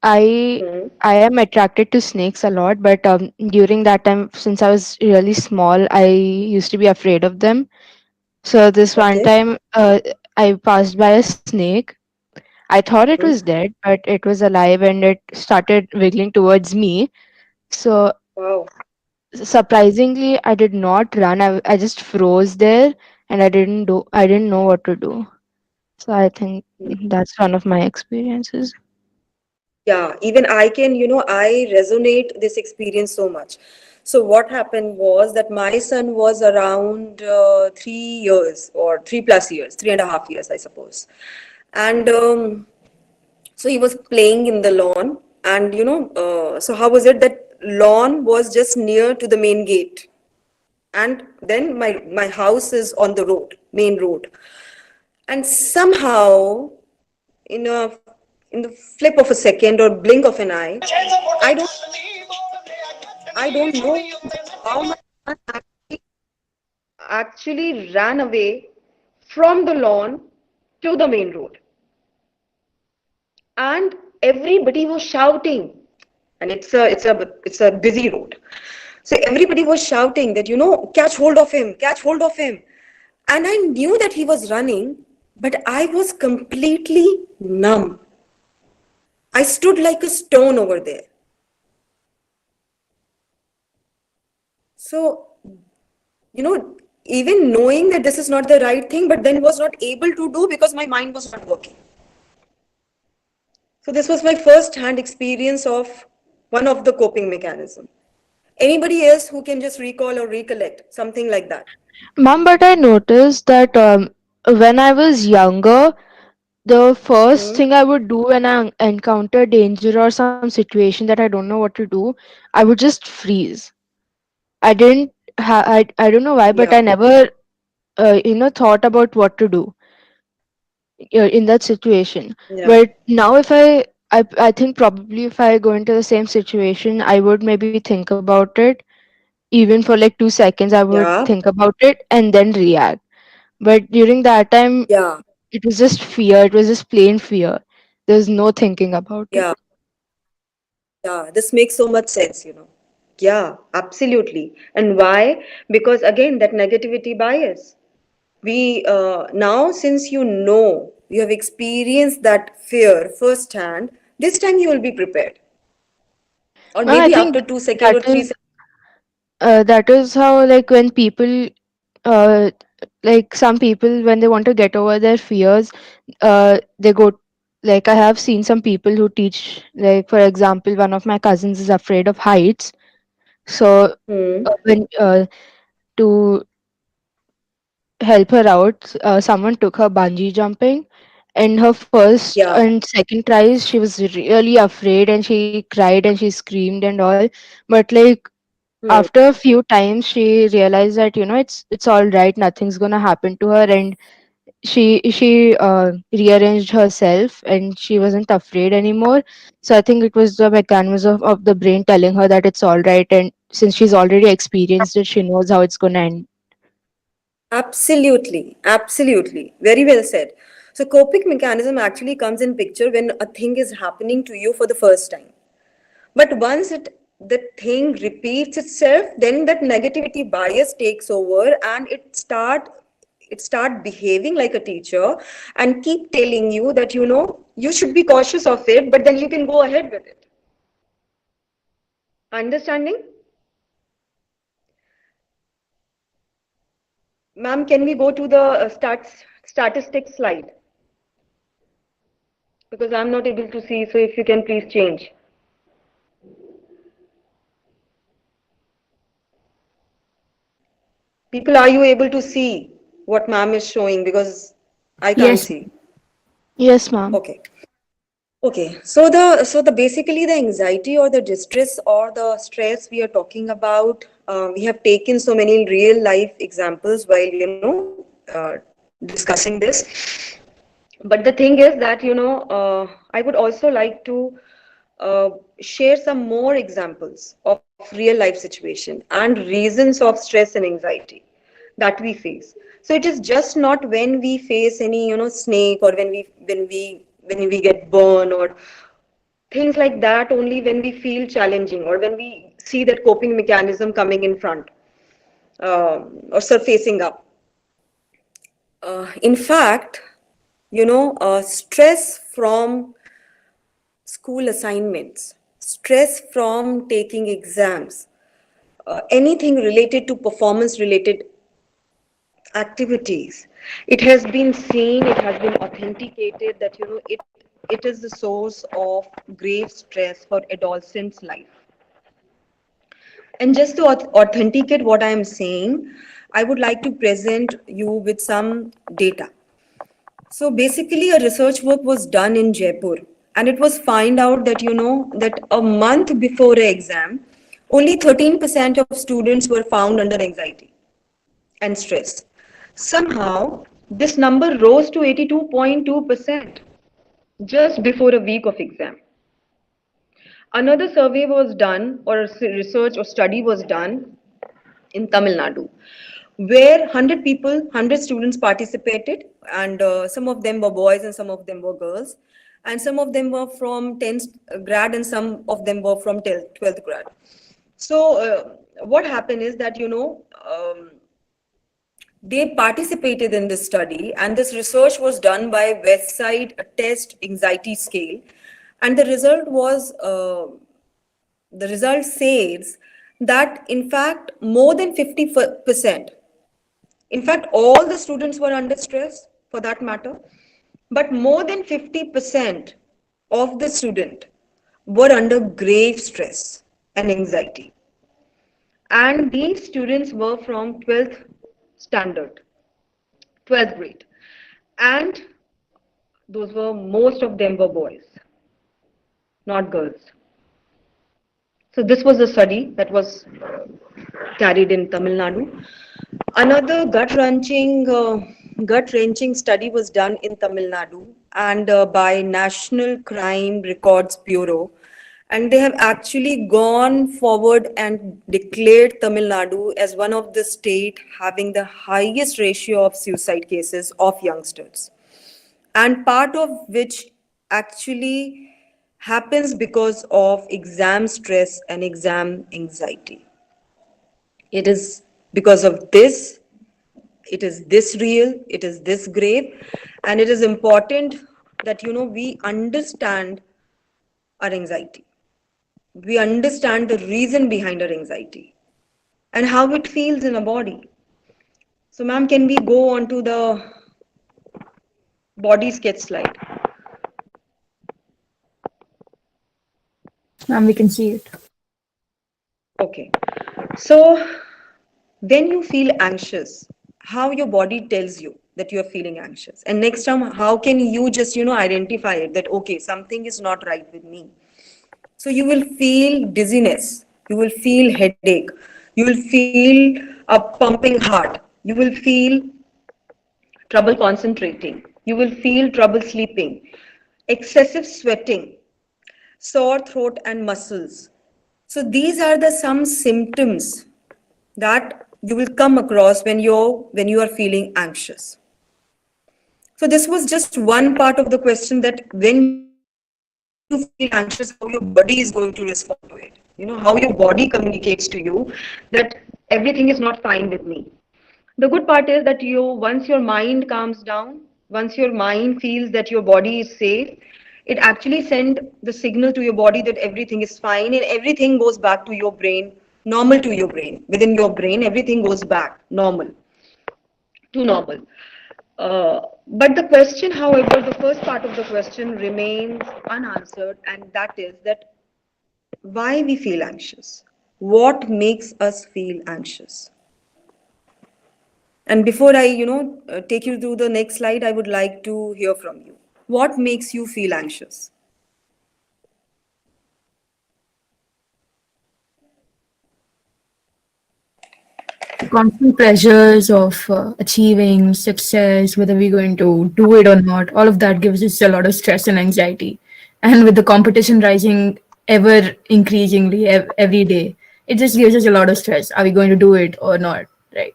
I Hmm. I am attracted to snakes a lot, but during that time, since I was really small, I used to be afraid of them. So this one Okay. time, I passed by a snake. I thought it was Hmm. dead, but it was alive and it started wiggling towards me. So Wow. surprisingly, I did not run. I just froze there and I didn't know what to do. So I think that's one of my experiences. Yeah, even I can, I resonate this experience so much. So what happened was that my son was around 3 years or 3 plus years, 3.5 years, I suppose. And so he was playing in the lawn. And, so how was it that lawn was just near to the main gate? And then my house is on the road, main road. And somehow, in a in the flip of a second or blink of an eye, I don't I don't know how my son actually ran away from the lawn to the main road, and everybody was shouting, and it's a busy road. So everybody was shouting that, catch hold of him, catch hold of him. And I knew that he was running, but I was completely numb. I stood like a stone over there. So, even knowing that this is not the right thing, but then was not able to do because my mind was not working. So this was my first hand experience of one of the coping mechanism. Anybody else who can just recall or recollect something like that? Mom, but I noticed that when I was younger, the first Hmm? thing I would do when I encounter danger or some situation that I don't know what to do, I would just freeze. I didn't I don't know why, but Yeah, I never thought about what to do in that situation. yeah. But now if I think probably if I go into the same situation, I would maybe think about it even for like 2 seconds, I would Yeah, think about it and then react. But during that time, yeah, it was just fear. It was just plain fear. There's no thinking about it. yeah, yeah. This makes so much sense. Yeah, absolutely. And why? Because again, that negativity bias. We now, since you have experienced that fear firsthand, this time you will be prepared. Or Ma'am, I maybe think after 2 seconds that or 3 seconds. that is how, like, when people uh like some people, when they want to get over their fears, they go, like, I have seen some people who teach, like, for example, one of my cousins is afraid of heights. So Hmm. when to help her out, someone took her bungee jumping. In her first Yeah. and second tries, she was really afraid and she cried and she screamed and all. But like Hmm. after a few times, she realized that it's all right, nothing's gonna happen to her, and she rearranged herself and she wasn't afraid anymore. So I think it was the mechanism of the brain telling her that it's all right, and since she's already experienced it, she knows how it's gonna end. Absolutely, absolutely. Very well said. So coping mechanism actually comes in picture when a thing is happening to you for the first time. But once the thing repeats itself, then that negativity bias takes over and it start behaving like a teacher and keep telling you that you should be cautious of it, but then you can go ahead with it. Understanding? Ma'am, can we go to the statistics slide? Because I'm not able to see, so if you can please change. People, are you able to see what ma'am is showing? Because I can't Yes. see. Yes, ma'am. Okay. Okay. So the basically the anxiety or the distress or the stress we are talking about, we have taken so many real life examples while discussing this. But the thing is that I would also like to uh, share some more examples of real life situation and reasons of stress and anxiety that we face. So it is just not when we face any snake, or when we get burned or things like that, only when we feel challenging or when we see that coping mechanism coming in front, or surfacing up. In fact, stress from school assignments, stress from taking exams, anything related to performance related activities. It has been seen, it has been authenticated that it is the source of grave stress for adolescents' life. And just to authenticate what I am saying, I would like to present you with some data. So basically, a research work was done in Jaipur, and it was find out that that a month before an exam, only 13% of students were found under anxiety and stress. Somehow, this number rose to 82.2% just before a week of exam. Another survey was done, or a research or study was done in Tamil Nadu, where 100 people, 100 students participated, and some of them were boys and some of them were girls, and some of them were from 10th grad and some of them were from 12th grad. So, what happened is that, they participated in this study, and this research was done by Westside Test Anxiety Scale, and the result says that in fact more than 50%, in fact all the students were under stress for that matter, but more than 50% of the student were under grave stress and anxiety, and these students were from 12th standard, 12th grade, and those were, most of them were boys, not girls. So this was a study that was carried in Tamil Nadu. Another gut-wrenching study was done in Tamil Nadu, and by National Crime Records Bureau, And they have actually gone forward and declared Tamil Nadu as one of the state having the highest ratio of suicide cases of youngsters, and part of which actually happens because of exam stress and exam anxiety. It is because of this, it is this real, it is this grave, and it is important that we understand our anxiety. We understand the reason behind our anxiety and how it feels in our body. So, ma'am, can we go on to the body sketch slide? And we can see it. Okay. So, when you feel anxious, how your body tells you that you are feeling anxious. And next time, how can you just, identify it that, okay, something is not right with me. So you will feel dizziness, you will feel headache, you will feel a pumping heart, you will feel trouble concentrating, you will feel trouble sleeping, excessive sweating, sore throat and muscles. So these are the some symptoms that you will come across when you are feeling anxious. So this was just one part of the question, that when you feel anxious, how your body is going to respond to it. How your body communicates to you that everything is not fine with me. The good part is that once your mind calms down, once your mind feels that your body is safe, it actually send the signal to your body that everything is fine, and everything goes back to your brain, normal to your brain. Within your brain, everything goes back normal to normal. But the question, however, the first part of the question remains unanswered, and that is that why we feel anxious. What makes us feel anxious? And before I, take you through the next slide, I would like to hear from you. What makes you feel anxious? The constant pressures of achieving success, whether we're going to do it or not, all of that gives us a lot of stress and anxiety. And with the competition rising ever increasingly every day, it just gives us a lot of stress. Are we going to do it or not? Right.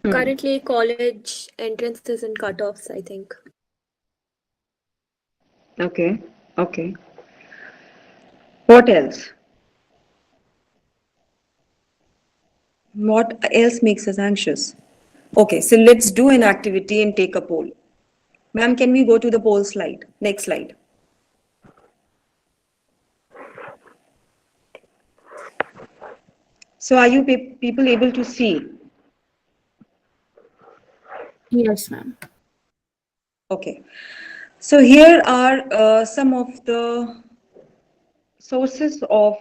Currently, college entrances and cutoffs, I think. Okay, okay. What else? What else makes us anxious? Okay, so let's do an activity and take a poll. Ma'am, can we go to the poll slide? Next slide. So are you people able to see? Yes, ma'am. Okay. So here are some of the sources of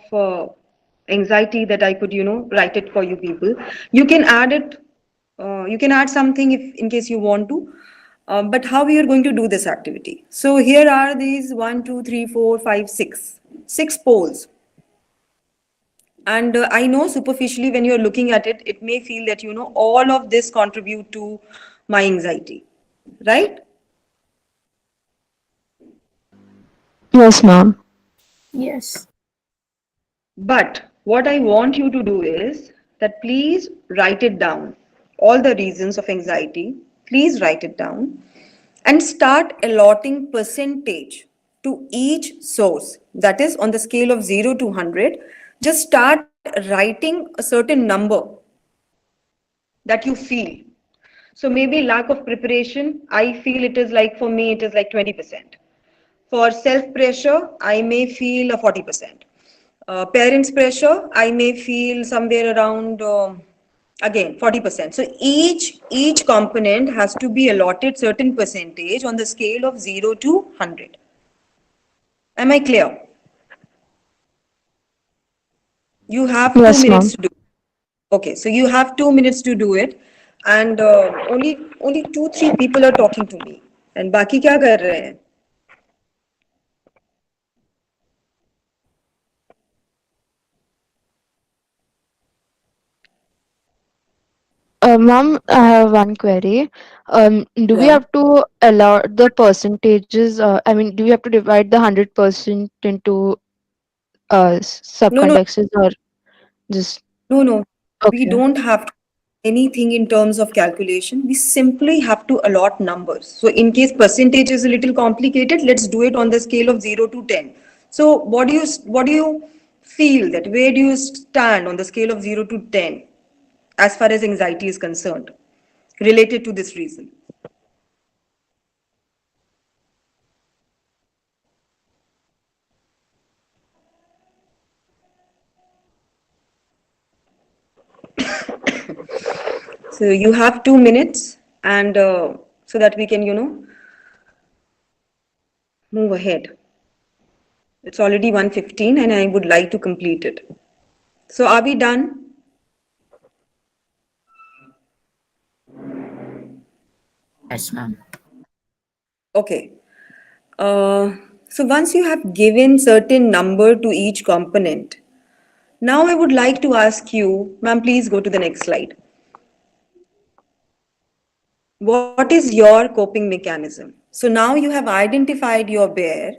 anxiety that I could, write it for you people. You can add it, you can add something if in case you want to. But how we are going to do this activity? So here are these 1, 2, 3, 4, 5, 6 polls. And I know superficially when you're looking at it, it may feel that, all of this contribute to my anxiety, right? Yes, ma'am. Yes. But what I want you to do is that please write it down. All the reasons of anxiety, please write it down and start allotting percentage to each source. That is on the scale of 0 to 100. Just start writing a certain number that you feel. So maybe lack of preparation, I feel it is like, for me, it is like 20%. For self pressure, I may feel a 40%. Parents pressure, I may feel somewhere around again 40%. So each component has to be allotted certain percentage on the scale of 0 to 100. Am I clear? You have two Yes, minutes ma'am. to do. Okay, so you have 2 minutes to do it, and only 2 3 people are talking to me, and बाकी क्या कर रहे हैं? Ma'am, I have one query. Do we Yeah. have to allow the percentages? I mean, do we have to divide the 100% into No, no, subcontexts or just no. We okay? don't have to anything in terms of calculation. We simply have to allot numbers. So in case percentage is a little complicated, let's do it on the scale of 0 to 10. So what do you feel that where do you stand on the scale of 0 to 10 as far as anxiety is concerned related to this reason? So you have 2 minutes and so that we can, move ahead. It's already 1:15 and I would like to complete it. So are we done? Yes, ma'am. Okay. So once you have given certain number to each component, now I would like to ask you, ma'am, please go to the next slide. What is your coping mechanism? So now you have identified your bear.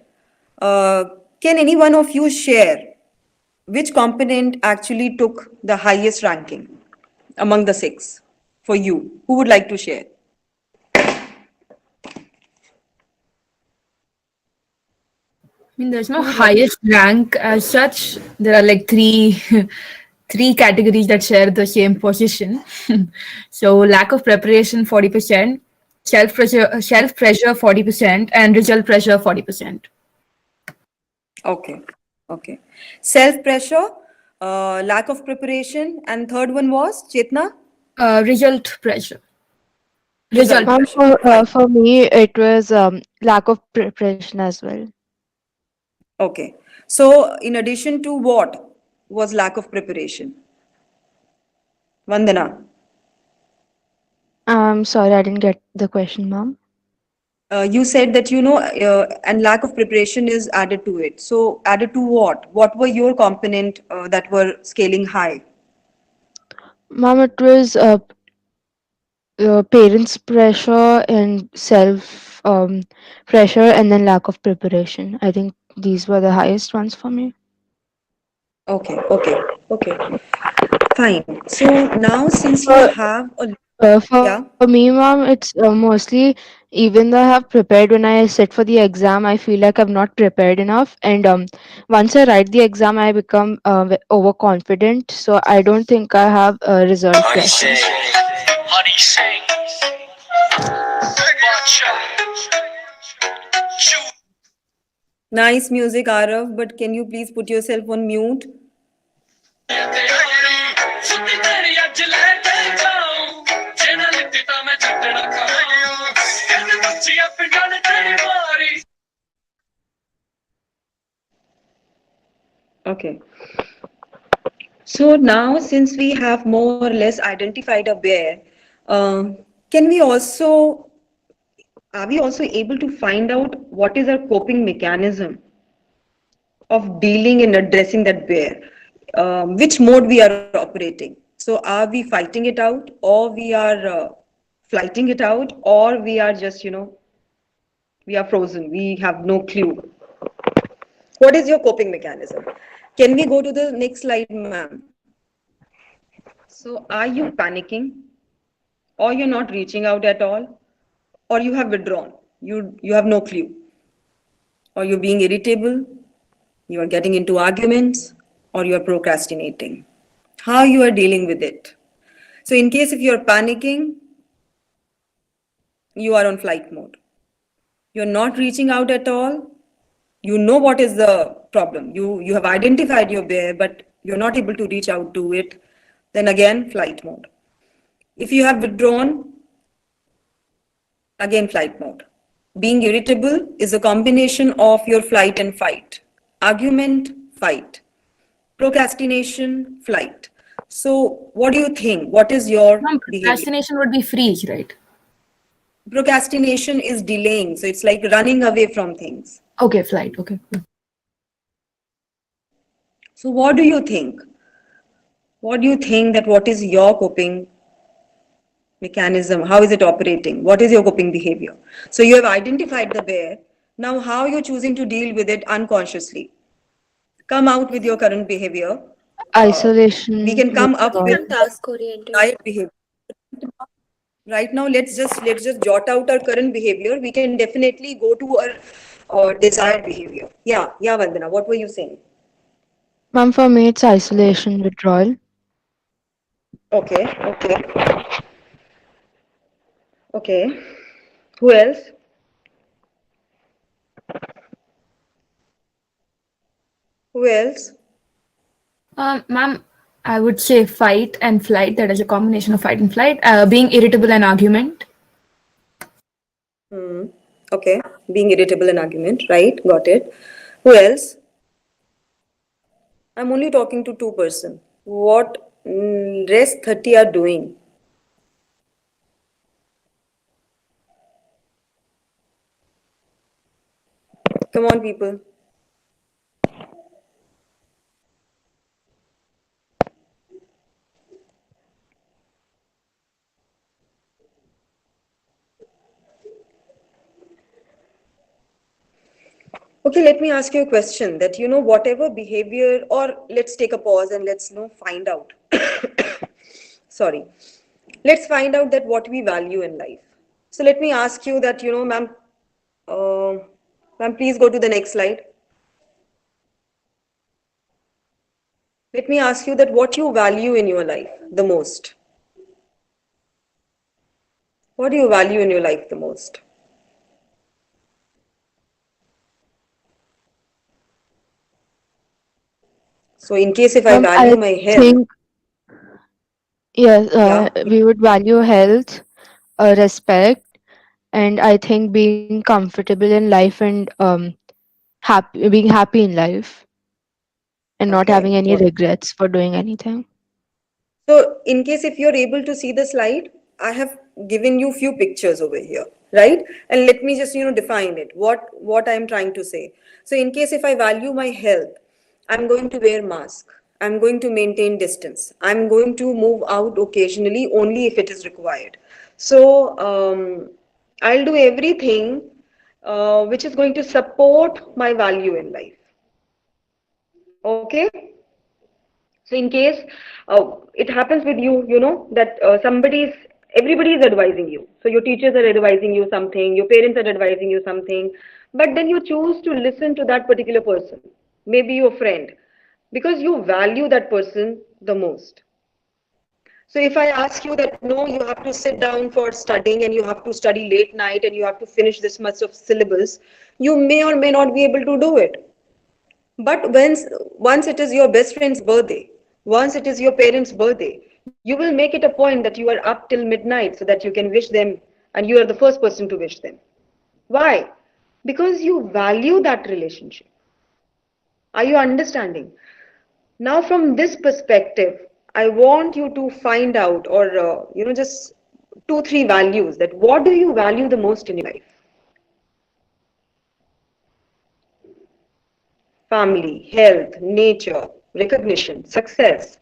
Uh, can any one of you share which component actually took the highest ranking among the six for you? Who would like to share? I mean, there's no Who would like to? highest rank as such. There are like three three categories that share the same position. So lack of preparation 40%, self pressure 40%, and result pressure 40%. Okay, okay. Self pressure, lack of preparation, and third one was Chetna, Result pressure. result Result Ma'am, pressure. pressure. Fine. for me, it was lack of preparation as well. Okay. So, in addition to what was lack of preparation? Vandana, I'm sorry, I didn't get the question, ma'am. you said that and lack of preparation is added to it. So, added to what? What were your component that were scaling high? Ma'am, it was parents' pressure and self pressure, and then lack of preparation. I think these were the highest ones for me. Okay, okay, okay. Fine. So now, since you For have a, for yeah. me, ma'am, it's mostly even though I have prepared when I sit for the exam, I feel like I've not prepared enough. And once I write the exam, I become overconfident. So I don't think I have result pressure. Nice music, Arav, but can you please put yourself on mute? Okay. So now, since we have more or less identified a bear, can we also, are we also able to find out what is our coping mechanism of dealing and addressing that bear? Which mode we are operating? So are we fighting it out, or we are flighting it out, or we are just, we are frozen. We have no clue. What is your coping mechanism? Can we go to the next slide, ma'am? So are you panicking, or you're not reaching out at all, or you have withdrawn? You have no clue, or you're being irritable, you are getting into arguments, or you're procrastinating. How you are dealing with it? So in case if you're panicking, you are on flight mode. You're not reaching out at all. You know what is the problem. You have identified your bear, but you're not able to reach out to it. Then again, flight mode. If you have withdrawn, again flight mode. Being irritable is a combination of your flight and fight. Argument, fight. Procrastination, flight. So what do you think? What is your Ma'am, behavior? procrastination would be freeze, right? Procrastination is delaying. So it's like running away from things. Okay, flight. Okay. So what do you think? What do you think that what is your coping mechanism, how is it operating, what is your coping behavior. So you have identified the where. Now how you're choosing to deal with it unconsciously. Come out with your current behavior. uh, we Isolation, can come up with withdrawal. I'm what task oriented. desired behavior. Right now, let's just jot out our current behavior. We can definitely go to our desired behavior. Yeah, Vandana, what were you saying? Ma'am, for me, it's isolation, withdrawal. Okay okay okay Who else? Who else? Ma'am, I would say fight and flight. That is a combination of fight and flight. Being irritable and argument. Hmm. Okay, being irritable in argument, right? Got it. Who else? I'm only talking to two-person. What rest 30 are doing? Come on, people. Okay, let me ask you a question that whatever behavior, or let's take a pause and let's find out. Sorry. Let's find out that what we value in life. So let me ask you that, ma'am, uh, ma'am, please go to the next slide. Let me ask you that what you value in your life the most. What do you value in your life the most? So in case if I value I my health, think, yes, yeah, we would value health, respect, and I think being comfortable in life and being happy in life and not having okay. any regrets for doing anything. So in case if you're able to see the slide, I have given you few pictures over here, right? And let me just, define it. What I'm trying to say. So in case if I value my health, I'm going to wear mask. I'm going to maintain distance. I'm going to move out occasionally only if it is required. So I'll do everything which is going to support my value in life. Okay? So in case it happens with you, that everybody is advising you. So your teachers are advising you something, your parents are advising you something, but then you choose to listen to that particular person, maybe your friend, because you value that person the most. So if I ask you that no, you have to sit down for studying and you have to study late night and you have to finish this much of syllabus, you may or may not be able to do it. But once it is your best friend's birthday, once it is your parents' birthday, you will make it a point that you are up till midnight so that you can wish them and you are the first person to wish them. Why? Because you value that relationship. Are you understanding? Now, from this perspective, I want you to find out, or just two, three values that what do you value the most in your life? Family, health, nature, recognition, success,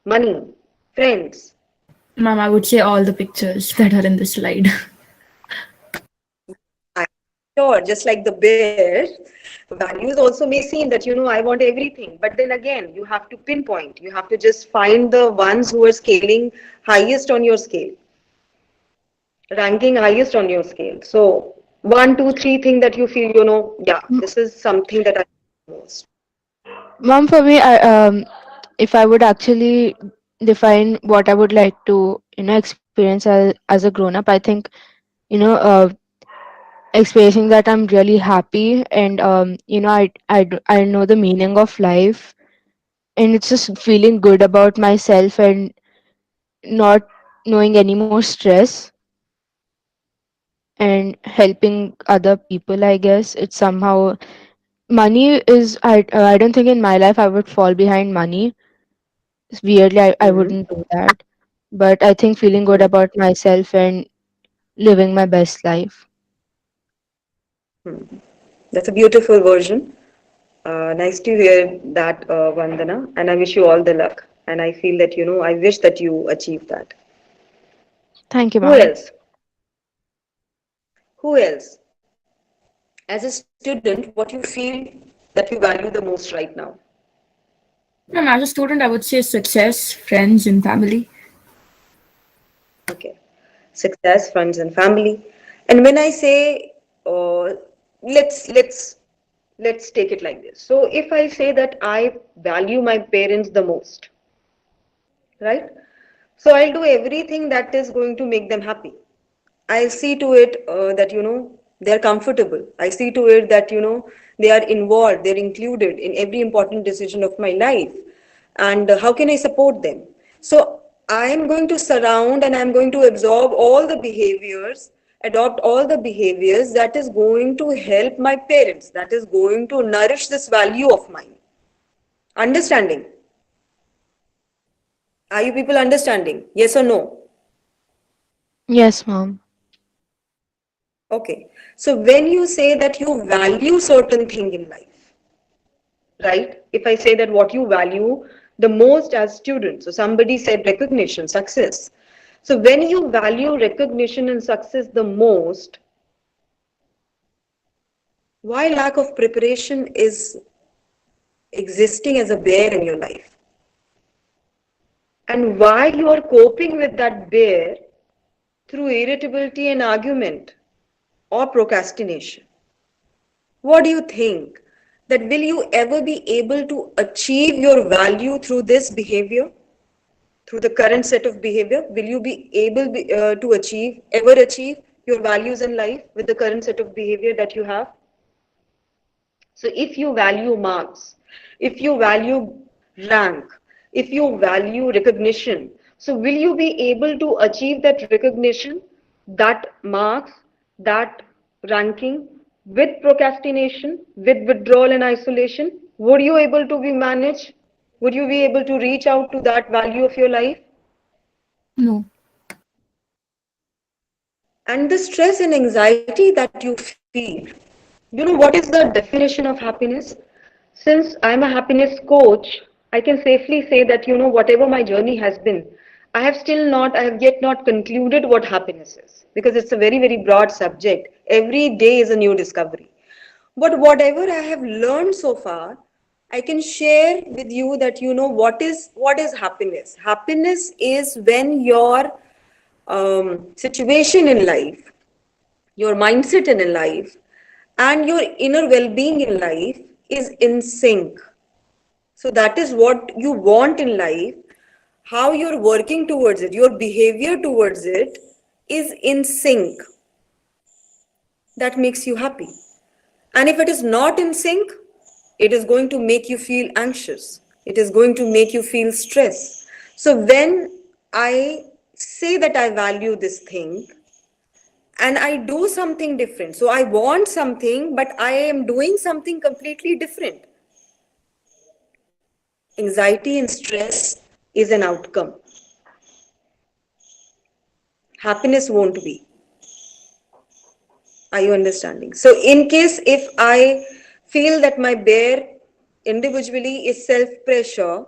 money, friends. Ma'am, I would say all the pictures that are in the slide. I'm sure, just like the bear, values also may seem that, I want everything. But then again, you have to pinpoint. You have to just find the ones who are scaling highest on your scale, ranking highest on your scale. So, one, two, three thing that you feel, yeah, this is something that I most. Mom, for me, if I would actually define what I would like to, experience as a grown up, I think, you know, experiencing that I'm really happy and, I know the meaning of life and it's just feeling good about myself and not knowing any more stress and helping other people. I guess it's somehow money is, I don't think in my life I would fall behind money. Weirdly, I Hmm. wouldn't do that. But I think feeling good about myself and living my best life. That's a beautiful version. Nice to hear that, Vandana, and I wish you all the luck. And I feel that, I wish that you achieve that. Thank you, Who ma'am. else? Who else? As a student, what you feel that you value the most right now? As a student, I would say success, friends, and family. Okay. Success, friends, and family. And when I say, let's let's let's take it like this. So if I say that I value my parents the most, right? So I'll do everything that is going to make them happy. I'll see to it that they're comfortable. I see to it that they are involved, they're included in every important decision of my life. And how can I support them? So I am going to surround and I'm going to absorb all the behaviors, adopt all the behaviors that is going to help my parents, that is going to nourish this value of mine. Understanding? Are you people understanding? Yes or no? Yes, ma'am. Okay. So when you say that you value certain thing in life, right? If I say that what you value the most as students, so somebody said recognition, success. So when you value recognition and success the most, why lack of preparation is existing as a bear in your life? And why you are coping with that bear through irritability and argument or procrastination? What do you think? That will you ever be able to achieve your value through this behavior, through the current set of behavior? Will you be able to ever achieve your values in life with the current set of behavior that you have? So if you value marks, if you value rank, if you value recognition, so will you be able to achieve that recognition, that marks, that ranking with procrastination, with withdrawal and isolation? Would you able to be managed? Would you be able to reach out to that value of your life? No. And the stress and anxiety that you feel, what is the definition of happiness? Since I'm a happiness coach, I can safely say that, whatever my journey has been, I have yet not concluded what happiness is, because it's a very, very broad subject. Every day is a new discovery. But whatever I have learned so far, I can share with you that, what is happiness. Happiness is when your situation in life, your mindset in life, and your inner well-being in life is in sync. So that is what you want in life. How you're working towards it, your behavior towards it is in sync. That makes you happy. And if it is not in sync, it is going to make you feel anxious. It is going to make you feel stress. So when I say that I value this thing, and I do something different. So I want something, but I am doing something completely different. Anxiety and stress is an outcome. Happiness won't be. Are you understanding? So in case if I feel that my bear individually is self-pressure,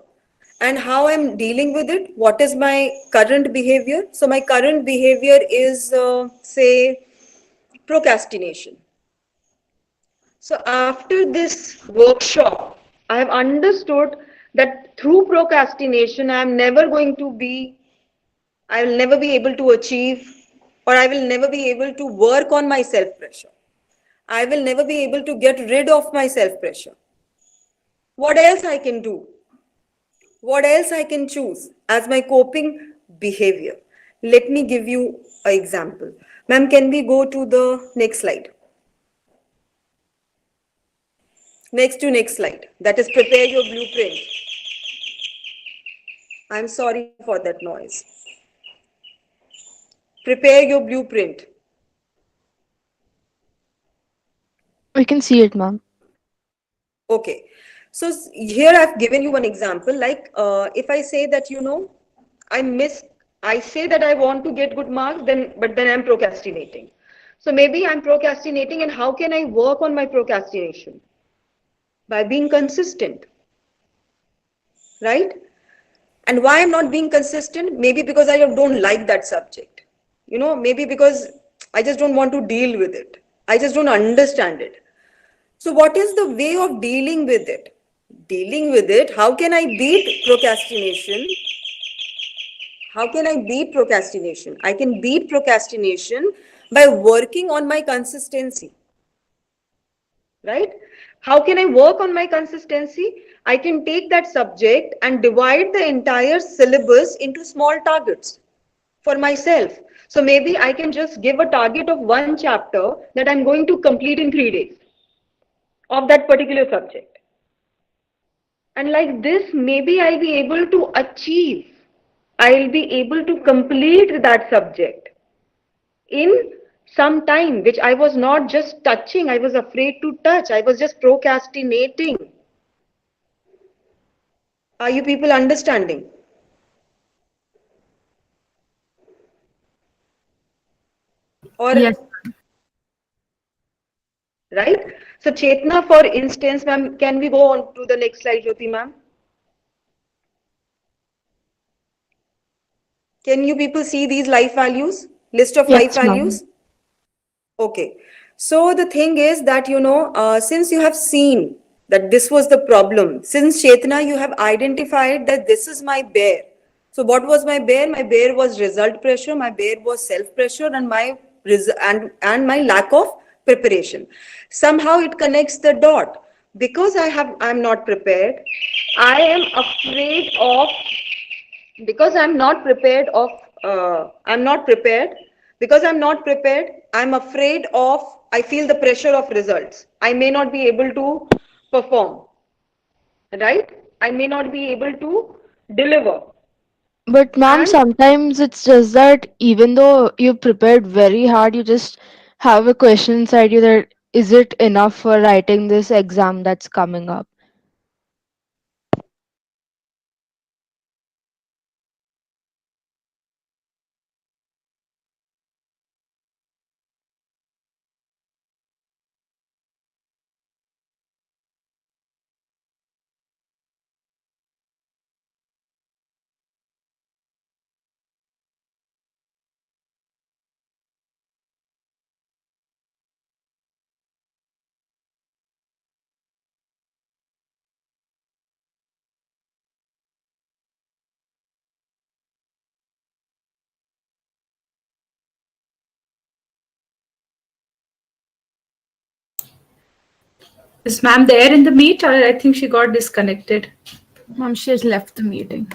and how I'm dealing with it, what is my current behavior? So my current behavior is, say, procrastination. So after this workshop, I have understood that through procrastination, I will never be able to achieve, or I will never be able to work on my self pressure. I will never be able to get rid of my self pressure. What else I can do? What else I can choose as my coping behavior? Let me give you an example. Ma'am, can we go to the next slide? Next slide. That is prepare your blueprint. I'm sorry for that noise. Prepare your blueprint. We can see it, ma'am. Okay. So here I've given you one example. Like if I say that, I say that I want to get good marks, but then I'm procrastinating. So maybe I'm procrastinating, and how can I work on my procrastination? By being consistent, right? And why I'm not being consistent? Maybe because I don't like that subject. Maybe because I just don't want to deal with it. I just don't understand it. So, what is the way of dealing with it? Dealing with it, how can I beat procrastination? How can I beat procrastination? I can beat procrastination by working on my consistency, right? How can I work on my consistency? I can take that subject and divide the entire syllabus into small targets for myself. So maybe I can just give a target of one chapter that I'm going to complete in 3 days of that particular subject. And like this, maybe I'll be able to achieve, I'll be able to complete that subject in some time, which I was not just touching, I was afraid to touch, I was just procrastinating. Are you people understanding? Or, Yes. right? So, Chetna, for instance, ma'am, can we go on to the next slide, Jyoti, ma'am? Can you people see these life values? List of life Yes, ma'am. values? Okay. So the thing is that, since you have seen that this was the problem, since Chetna, you have identified that this is my bear. So what was my bear? My bear was result pressure, my bear was self pressure, and and my lack of preparation. Somehow it connects the dot. Because I'm not prepared, I am afraid of because I'm not prepared because I'm not prepared, I'm afraid of, I feel the pressure of results, I may not be able to perform, right? I may not be able to deliver. But ma'am, And sometimes it's just that even though you prepared very hard, you just have a question inside you that is it enough for writing this exam that's coming up? Is ma'am there in the meet, or I think she got disconnected? Mom, she has left the meeting.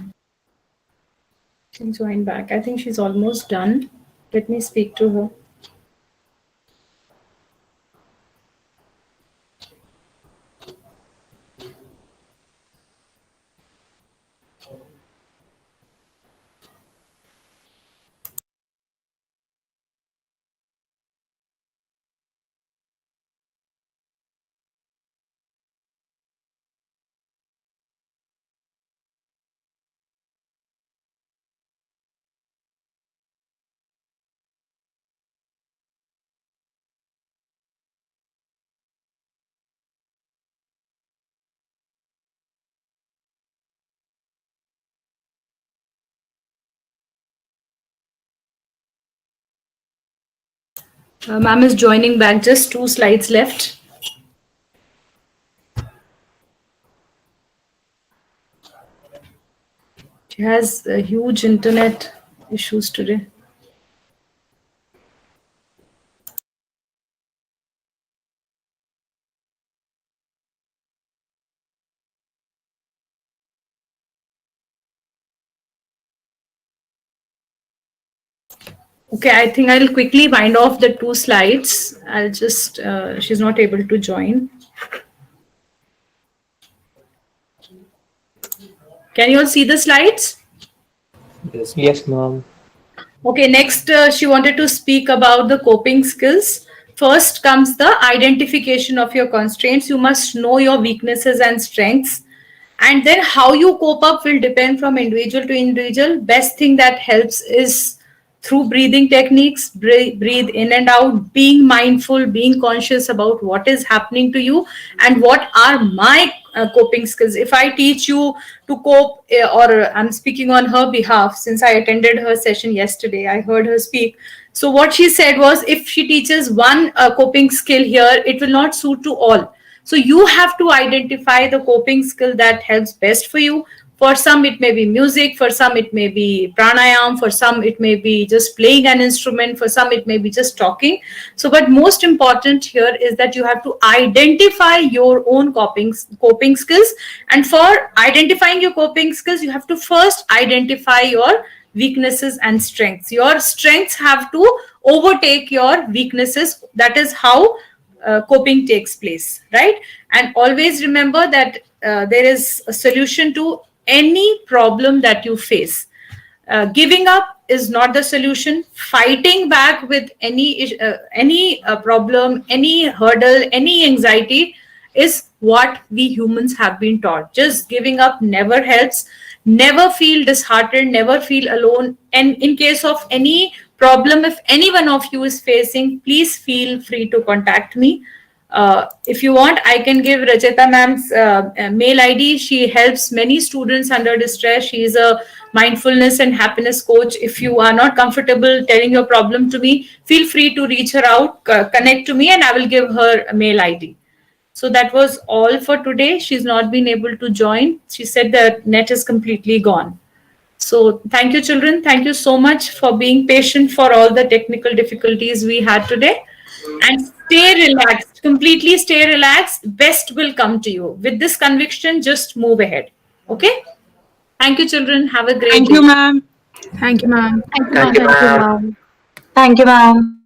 She'll join back. I think she's almost done. Let me speak to her. Ma'am is joining back. Just 2 slides left. She has huge internet issues today. Okay, I think I'll quickly wind off the 2 slides. I'll just, she's not able to join. Can you all see the slides? Yes, ma'am. Okay, next, she wanted to speak about the coping skills. First comes the identification of your constraints. You must know your weaknesses and strengths. And then how you cope up will depend from individual to individual. Best thing that helps is through breathing techniques, breathe in and out, being mindful, being conscious about what is happening to you and what are my coping skills. If I teach you to cope, or I'm speaking on her behalf, since I attended her session yesterday, I heard her speak. So what she said was, if she teaches one coping skill here, it will not suit to all. So you have to identify the coping skill that helps best for you. For some, it may be music. For some, it may be pranayam. For some, it may be just playing an instrument. For some, it may be just talking. So, but most important here is that you have to identify your own coping skills. And for identifying your coping skills, you have to first identify your weaknesses and strengths. Your strengths have to overtake your weaknesses. That is how coping takes place, right? And always remember that there is a solution to any problem that you face. Giving up is not the solution. Fighting back with any problem, any hurdle, any anxiety is what we humans have been taught. Just giving up never helps. Never feel disheartened, never feel alone. And in case of any problem, if any one of you is facing, please feel free to contact me. If you want, I can give Rachita ma'am's mail ID. She helps many students under distress. She is a mindfulness and happiness coach. If you are not comfortable telling your problem to me, feel free to reach her out, connect to me, and I will give her a mail ID. So that was all for today. She's not been able to join. She said the net is completely gone. So thank you, children. Thank you so much for being patient for all the technical difficulties we had today. And stay relaxed, completely stay relaxed. Best will come to you. With this conviction, just move ahead. Okay? Thank you, children. Have a great day. Thank you, ma'am. Thank you, ma'am. Thank you, ma'am. Thank you, ma'am.